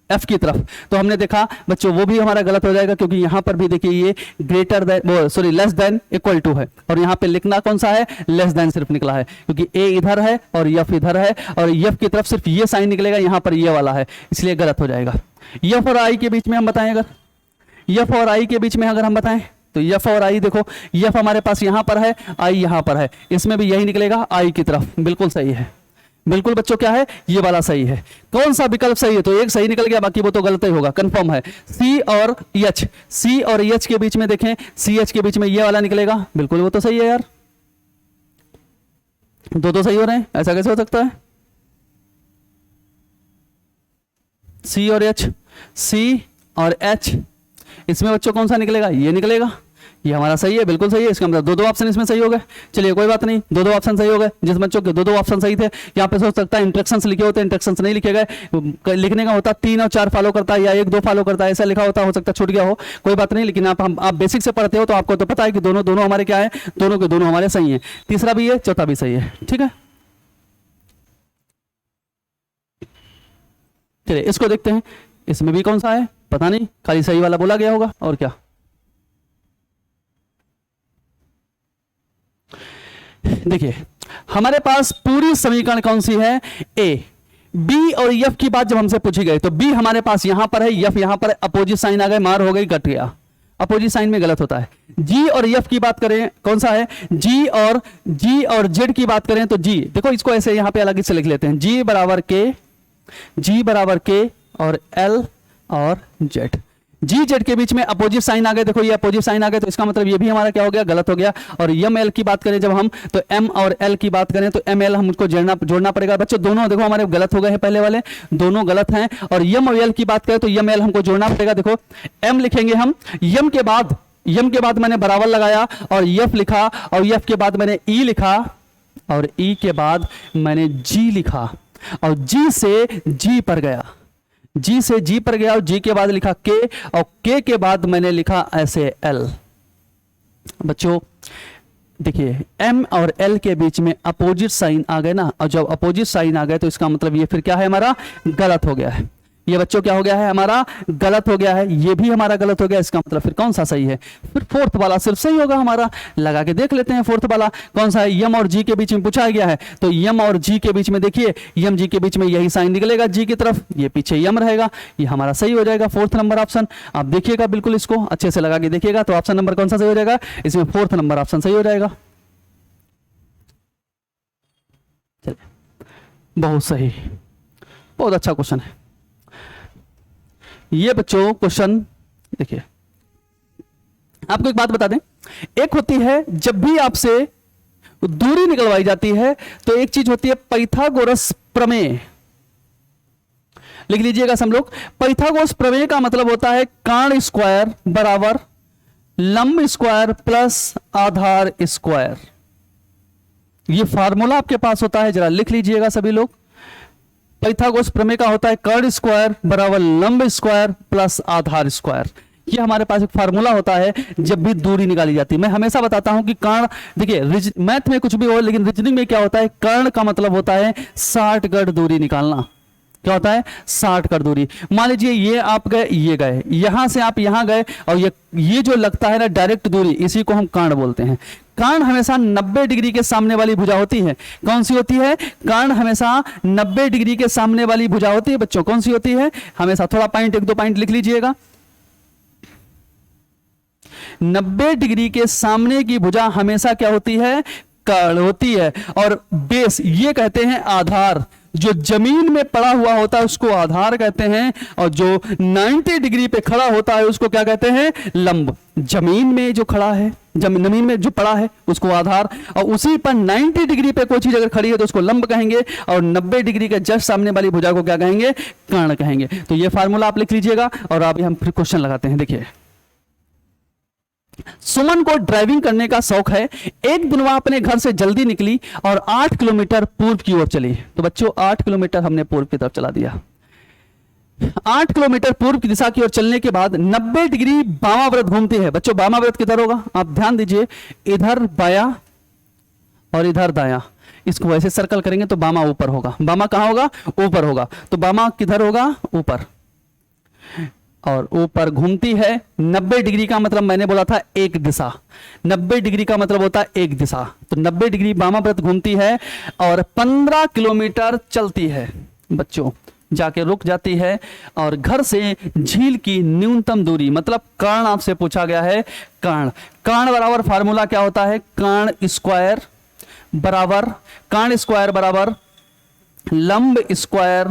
F की तरफ। तो हमने देखा बच्चों वो भी हमारा गलत हो जाएगा, क्योंकि यहां पर भी देखिए ये greater than, sorry less than equal to है, और यहां पे लिखना कौन सा है, लेस देन सिर्फ निकला है, क्योंकि A इधर है और F इधर है, और F की तरफ सिर्फ ये साइन निकलेगा, यहां पर ये वाला है, इसलिए गलत हो जाएगा। F और I के बीच में हम बताएं, अगर F और I के बीच में अगर हम बताएं तो F और I देखो, F हमारे पास यहां पर है, I यहां पर है, इसमें भी यही निकलेगा I की तरफ। बिल्कुल सही है, बिल्कुल बच्चों क्या है, ये वाला सही है। कौन सा विकल्प सही है, तो एक सही निकल गया, बाकी वो तो गलत ही होगा, कंफर्म है। C और H, C और H के बीच में देखें, CH के बीच में ये वाला निकलेगा, बिल्कुल वो तो सही है यार, दो सही हो रहे हैं, ऐसा कैसे हो सकता है। C और H, C और H, इसमें बच्चों कौन सा निकलेगा, ये निकलेगा। ये हमारा सही है, बिल्कुल सही है। इसका मतलब दो ऑप्शन इसमें सही हो गए। चलिए कोई बात नहीं, दो ऑप्शन सही हो गए। जिस बच्चों के दो ऑप्शन सही थे, यहाँ पे सोच सकता है इंस्ट्रक्शंस लिखे होते हैं, इंस्ट्रक्शंस नहीं लिखे गए। लिखने का होता 3 और 4 फॉलो करता है या 1 2 फॉलो करता है, ऐसा लिखा होता, हो सकता है छूट गया हो, कोई बात नहीं। लेकिन आप बेसिक से पढ़ते हो तो आपको तो पता है कि दोनों हमारे क्या है, दोनों के दोनों हमारे सही है। तीसरा भी है, चौथा भी सही है, ठीक है। चलिए इसको देखते हैं, इसमें भी कौन सा है पता नहीं, खाली सही वाला बोला गया होगा और क्या। देखिए हमारे पास पूरी समीकरण कौन सी है, ए बी और एफ की बात जब हमसे पूछी गई तो बी हमारे पास यहां पर है, एफ यहां पर अपोजिट साइन आ गए, मार हो गई, कट गया। अपोजिट साइन में गलत होता है। जी और एफ की बात करें कौन सा है, जी और जेड की बात करें तो जी, देखो इसको ऐसे यहां पे अलग से लिख लेते हैं, जी बराबर के और एल और जेड। जी जेड के बीच में अपोजिट साइन आ गए, देखो ये अपोजिट साइन आ गए, तो इसका मतलब ये भी हमारा क्या हो गया, गलत हो गया। और एम एल की बात करें जब हम, तो एम और एल की बात करें तो एम एल हमको जोड़ना पड़ेगा। बच्चों दोनों देखो हमारे गलत हो गए हैं, पहले वाले दोनों गलत हैं। और एम और एल की बात करें तो एम एल हमको जोड़ना पड़ेगा। देखो एम लिखेंगे हम, एम के बाद मैंने बराबर लगाया और एफ लिखा, और एफ के बाद मैंने ई लिखा, और ई के बाद मैंने जी लिखा, और जी से जी पर गया, जी से जी पर गया, और जी के बाद लिखा के, और के बाद मैंने लिखा ऐसे एल। बच्चों देखिए एम और एल के बीच में अपोजिट साइन आ गए ना, और जब अपोजिट साइन आ गए तो इसका मतलब ये फिर क्या है, हमारा गलत हो गया है। ये बच्चों क्या हो गया है, हमारा गलत हो गया है। ये भी हमारा गलत हो गया। इसका मतलब फिर कौन सा सही है, फिर फोर्थ वाला सिर्फ सही होगा हमारा। लगा के देख लेते हैं फोर्थ वाला कौन सा है। यम और जी के बीच में पूछा गया है, तो यम और जी के बीच में देखिए, यम जी के बीच में यही साइन निकलेगा जी की तरफ, ये पीछे यम रहेगा, ये हमारा सही हो जाएगा। फोर्थ नंबर ऑप्शन आप देखिएगा, बिल्कुल इसको अच्छे से लगा के देखिएगा, तो ऑप्शन नंबर कौन सा सही हो जाएगा, इसमें फोर्थ नंबर ऑप्शन सही हो जाएगा। चलिए बहुत सही, बहुत अच्छा क्वेश्चन है ये बच्चों। क्वेश्चन देखिए, आपको एक बात बता दें, एक होती है जब भी आपसे दूरी निकलवाई जाती है तो एक चीज होती है पाइथागोरस प्रमेय। लिख लीजिएगा सब लोग, पाइथागोरस प्रमेय का मतलब होता है कर्ण स्क्वायर बराबर लंब स्क्वायर प्लस आधार स्क्वायर। ये फार्मूला आपके पास होता है, जरा लिख लीजिएगा सभी लोग। पाइथागोरस प्रमेय का होता है कर्ण स्क्वायर बराबर लंब स्क्वायर प्लस आधार स्क्वायर। ये हमारे पास एक फार्मूला होता है जब भी दूरी निकाली जाती है। मैं हमेशा बताता हूं कि कर्ण, देखिए मैथ में कुछ भी हो लेकिन रीजनिंग में क्या होता है, कर्ण का मतलब होता है 60 गढ़ दूरी निकालना। क्या होता है, 60 गढ़ दूरी। मान लीजिए ये आप गए, ये गए, यहां से आप यहां गए, और ये जो लगता है ना डायरेक्ट दूरी, इसी को हम कर्ण बोलते हैं। कर्ण हमेशा 90 डिग्री के सामने वाली भुजा होती है। कौन सी होती है, कर्ण हमेशा 90 डिग्री के सामने वाली भुजा होती है बच्चों। कौन सी होती है, हमेशा थोड़ा पॉइंट, 1 2 पॉइंट लिख लीजिएगा। 90 डिग्री के सामने की भुजा हमेशा क्या होती है, कर्ण होती है। और बेस ये कहते हैं आधार, जो जमीन में पड़ा हुआ होता है उसको आधार कहते हैं, और जो 90 डिग्री पे खड़ा होता है उसको क्या कहते हैं, लंब। जमीन में जो खड़ा है, जमीन में जो पड़ा है उसको आधार, और उसी पर 90 डिग्री पे कोई चीज अगर खड़ी है तो उसको लंब कहेंगे, और 90 डिग्री के जस्ट सामने वाली भुजा को क्या कहेंगे, कर्ण कहेंगे। तो ये फार्मूला आप लिख लीजिएगा, और अभी हम फिर क्वेश्चन लगाते हैं। देखिए सुमन को ड्राइविंग करने का शौक है। एक दिन वह अपने घर से जल्दी निकली और 8 किलोमीटर पूर्व की ओर चली। तो बच्चों 8 किलोमीटर हमने पूर्व की तरफ चला दिया। 8 किलोमीटर पूर्व की दिशा की ओर चलने के बाद 90 डिग्री वामाव्रत घूमती है। बच्चों वामाव्रत किधर होगा, आप ध्यान दीजिए, इधर बाया और इधर दाया। इसको ऐसे सर्कल करेंगे तो बामा ऊपर होगा। बामा कहां होगा, ऊपर होगा। तो बामा किधर होगा, ऊपर, और ऊपर घूमती है। 90 डिग्री का मतलब मैंने बोला था एक दिशा, 90 डिग्री का मतलब होता है एक दिशा। तो 90 डिग्री वामाव्रत घूमती है और 15 किलोमीटर चलती है बच्चों, जाके रुक जाती है। और घर से झील की न्यूनतम दूरी, मतलब कर्ण आपसे पूछा गया है। कर्ण बराबर फार्मूला क्या होता है, कर्ण स्क्वायर बराबर लंब स्क्वायर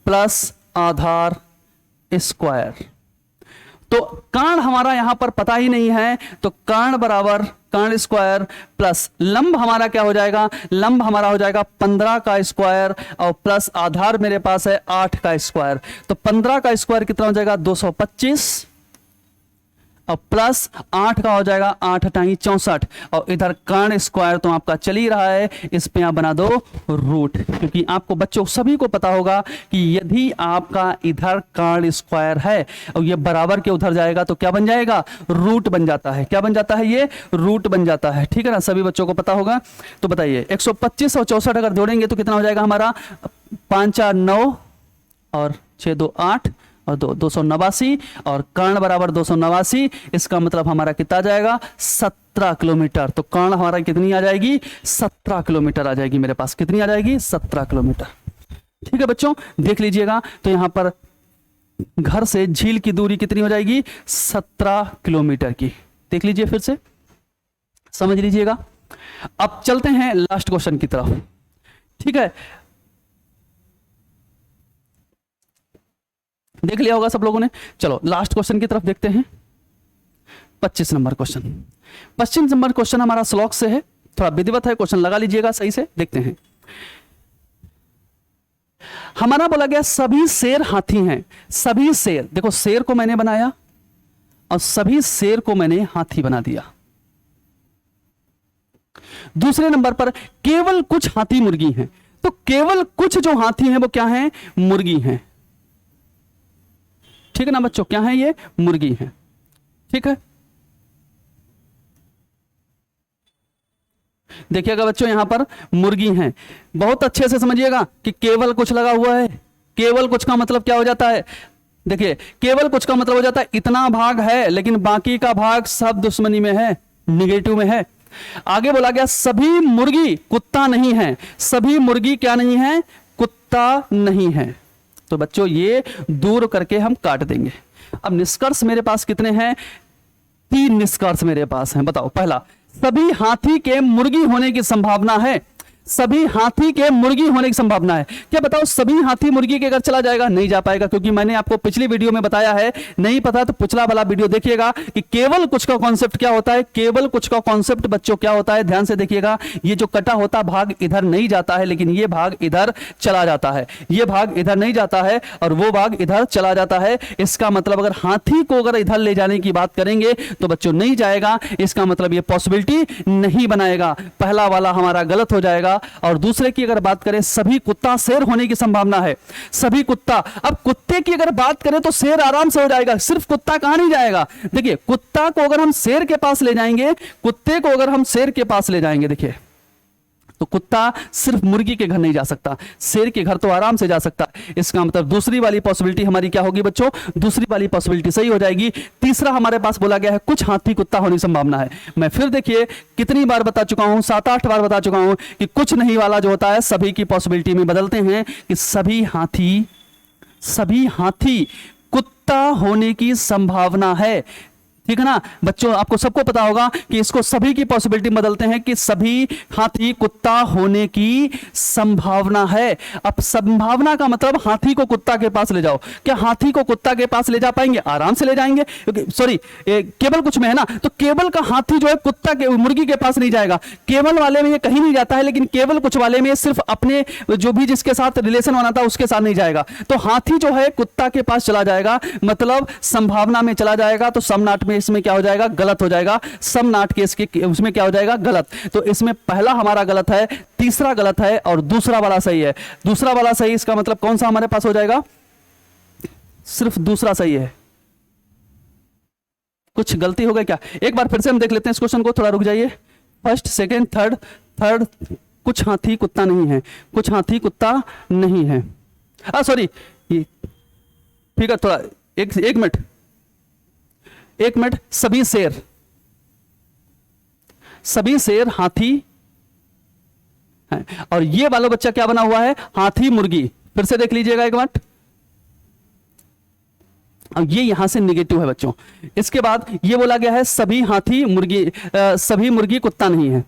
प्लस आधार स्क्वायर। तो कर्ण हमारा यहां पर पता ही नहीं है, तो कर्ण बराबर कर्ण स्क्वायर प्लस लंब हमारा क्या हो जाएगा, लंब हमारा हो जाएगा 15 का स्क्वायर, और प्लस आधार मेरे पास है 8 का स्क्वायर। तो 15 का स्क्वायर कितना हो जाएगा, 225, और प्लस 8 का हो जाएगा 8 × 64, और इधर कर्ण स्क्वायर तो आपका चल ही रहा है, इस पे आप बना दो रूट, क्योंकि आपको बच्चों सभी को पता होगा कि यदि आपका इधर कर्ण स्क्वायर है और ये बराबर के उधर जाएगा तो क्या बन जाएगा, रूट बन जाता है। क्या बन जाता है, ये रूट बन जाता है, ठीक है ना, सभी बच्चों को पता होगा। तो बताइए 125 और 64 अगर जोड़ेंगे तो कितना हो जाएगा हमारा, 5 4 9 और 6 2 8 और 289, और कर्ण बराबर 289, इसका मतलब हमारा कितना आ जाएगा, 17 किलोमीटर। तो कर्ण हमारा कितनी आ जाएगी, 17 किलोमीटर आ जाएगी मेरे पास, कितनी आ जाएगी, 17 किलोमीटर। ठीक है बच्चों, देख लीजिएगा, तो यहां पर घर से झील की दूरी कितनी हो जाएगी, 17 किलोमीटर की। देख लीजिए फिर से, समझ लीजिएगा। अब चलते हैं लास्ट क्वेश्चन की तरफ, ठीक है। देख लिया होगा सब लोगों ने, चलो लास्ट क्वेश्चन की तरफ देखते हैं। 25 नंबर क्वेश्चन, 25 नंबर क्वेश्चन हमारा श्लोक से है, थोड़ा विधिवत है, क्वेश्चन लगा लीजिएगा सही से। देखते हैं, हमारा बोला गया सभी शेर हाथी हैं, सभी शेर, देखो शेर को मैंने बनाया और सभी शेर को मैंने हाथी बना दिया। दूसरे नंबर पर केवल कुछ हाथी मुर्गी हैं, तो केवल कुछ जो हाथी हैं वो क्या हैं, मुर्गी हैं, ठीक है ना बच्चों, क्या है ये, मुर्गी है, ठीक है। देखिएगा बच्चों यहां पर मुर्गी हैं, बहुत अच्छे से समझिएगा कि केवल कुछ लगा हुआ है। केवल कुछ का मतलब क्या हो जाता है, देखिए केवल कुछ का मतलब हो जाता है इतना भाग है लेकिन बाकी का भाग सब दुश्मनी में है, निगेटिव में है। आगे बोला गया सभी मुर्गी कुत्ता नहीं है, सभी मुर्गी क्या नहीं है, कुत्ता नहीं है। तो बच्चों ये दूर करके हम काट देंगे। अब निष्कर्ष मेरे पास कितने हैं, 3 निष्कर्ष मेरे पास हैं। बताओ, पहला, सभी हाथी के मुर्गी होने की संभावना है, सभी हाथी के मुर्गी होने की संभावना है। क्या बताओ, सभी हाथी मुर्गी के घर चला जाएगा, नहीं जा पाएगा, क्योंकि मैंने आपको पिछली वीडियो में बताया है। नहीं पता तो पिछला वाला वीडियो देखिएगा कि केवल कुछ का कॉन्सेप्ट क्या होता है। केवल कुछ का कॉन्सेप्ट बच्चों क्या होता है, ध्यान से देखिएगा। ये जो कटा होता भाग इधर नहीं जाता है, लेकिन ये भाग इधर चला जाता है, ये भाग इधर नहीं जाता है और वो भाग इधर चला जाता है। इसका मतलब अगर हाथी को अगर इधर ले जाने की बात करेंगे तो बच्चों नहीं जाएगा, इसका मतलब ये पॉसिबिलिटी नहीं बनाएगा, पहला वाला हमारा गलत हो जाएगा। और दूसरे की अगर बात करें, सभी कुत्ता शेर होने की संभावना है, सभी कुत्ता। अब कुत्ते की अगर बात करें तो शेर आराम से हो जाएगा, सिर्फ कुत्ता कहां नहीं जाएगा। देखिए कुत्ता को अगर हम शेर के पास ले जाएंगे, कुत्ते को अगर हम शेर के पास ले जाएंगे, देखिए तो कुत्ता सिर्फ मुर्गी के घर नहीं जा सकता, शेर के घर तो आराम से जा सकता है। इसका मतलब दूसरी वाली पॉसिबिलिटी हमारी क्या होगी बच्चों, दूसरी वाली पॉसिबिलिटी सही हो जाएगी। तीसरा हमारे पास बोला गया है कुछ हाथी कुत्ता होने की संभावना है। मैं फिर देखिए कितनी बार बता चुका हूं, 7-8 बार बता चुका हूं कि कुछ नहीं वाला जो होता है सभी की पॉसिबिलिटी में बदलते हैं कि सभी हाथी कुत्ता होने की संभावना है, ठीक है ना बच्चों। आपको सबको पता होगा कि इसको सभी की पॉसिबिलिटी बदलते हैं कि सभी हाथी कुत्ता होने की संभावना है। अब संभावना का मतलब हाथी को कुत्ता के पास ले जाओ, क्या हाथी को कुत्ता के पास ले जा पाएंगे, आराम से ले जाएंगे, सॉरी केवल कुछ में है ना, तो केवल का हाथी जो है कुत्ता के मुर्गी के पास नहीं जाएगा। केवल वाले में ये कहीं नहीं जाता है, लेकिन केवल कुछ वाले में सिर्फ अपने जो भी जिसके साथ रिलेशन बना था उसके साथ नहीं जाएगा। तो हाथी जो है कुत्ता के पास चला जाएगा, मतलब संभावना में चला जाएगा। तो समनाट में इसमें क्या हो जाएगा, गलत हो जाएगा। समनाट के इसके उसमें क्या हो जाएगा, गलत। तो इसमें पहला हमारा गलत है, तीसरा गलत है और दूसरा वाला सही है। दूसरा वाला सही, इसका मतलब कौन सा हमारे पास हो जाएगा, सिर्फ दूसरा सही है। कुछ गलती हो गई क्या, एक बार फिर से हम देख लेते हैं इस क्वेश्चन को, थोड़ा रुक जाइए। फर्स्ट, सेकेंड, थर्ड, कुछ हाथी कुत्ता नहीं है, कुछ हाथी कुत्ता नहीं है, सॉरी ठीक है, थोड़ा एक मिनट, सभी शेर हाथी है। और ये वाला बच्चा क्या बना हुआ है, हाथी मुर्गी। फिर से देख लीजिएगा एक मिनट, अब ये यहां से निगेटिव है बच्चों। इसके बाद ये बोला गया है सभी हाथी मुर्गी, सभी मुर्गी कुत्ता नहीं है।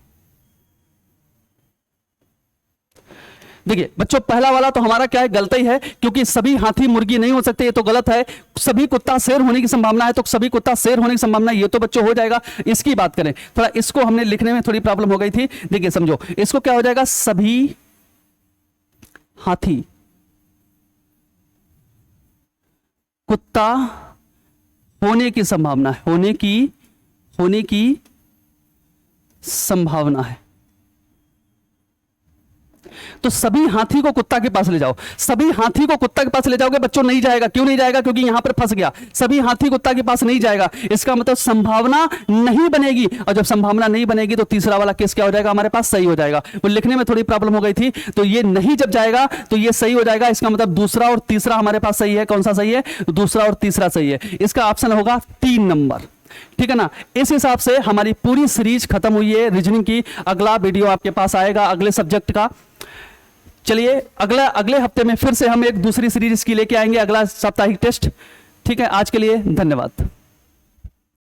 देखिए बच्चों पहला वाला तो हमारा क्या है, गलत ही है, क्योंकि सभी हाथी मुर्गी नहीं हो सकते, ये तो गलत है। सभी कुत्ता शेर होने की संभावना है, तो सभी कुत्ता शेर होने की संभावना, ये तो बच्चों हो जाएगा। इसकी बात करें, थोड़ा इसको हमने लिखने में थोड़ी प्रॉब्लम हो गई थी। देखिए समझो, इसको क्या हो जाएगा, सभी हाथी कुत्ता होने की संभावना है, होने की संभावना है। तो सभी हाथी को कुत्ता के पास ले जाओ, सभी हाथी को कुत्ता के पास ले जाओगे बच्चों, नहीं जाएगा। क्यों नहीं जाएगा? क्योंकि यहां पर फंस गया। सभी हाथी कुत्ता के पास नहीं जाएगा, इसका मतलब संभावना नहीं बनेगी, और जब संभावना नहीं बनेगी तो तीसरा वाला केस क्या हो जाएगा हमारे पास? सही हो जाएगा। वो लिखने में थोड़ी प्रॉब्लम हो गई थी, तो ये नहीं जब जाएगा तो ये सही हो जाएगा। इसका मतलब दूसरा और तीसरा हमारे पास सही है। कौन सा सही है? दूसरा और तीसरा सही है। इसका ऑप्शन होगा 3 नंबर। ठीक है ना? इस हिसाब से हमारी पूरी सीरीज खत्म हुई है रीजनिंग की। अगला वीडियो आपके पास आएगा अगले सब्जेक्ट का। चलिए अगले हफ्ते में फिर से हम एक दूसरी सीरीज की लेके आएंगे, अगला साप्ताहिक टेस्ट। ठीक है, आज के लिए धन्यवाद।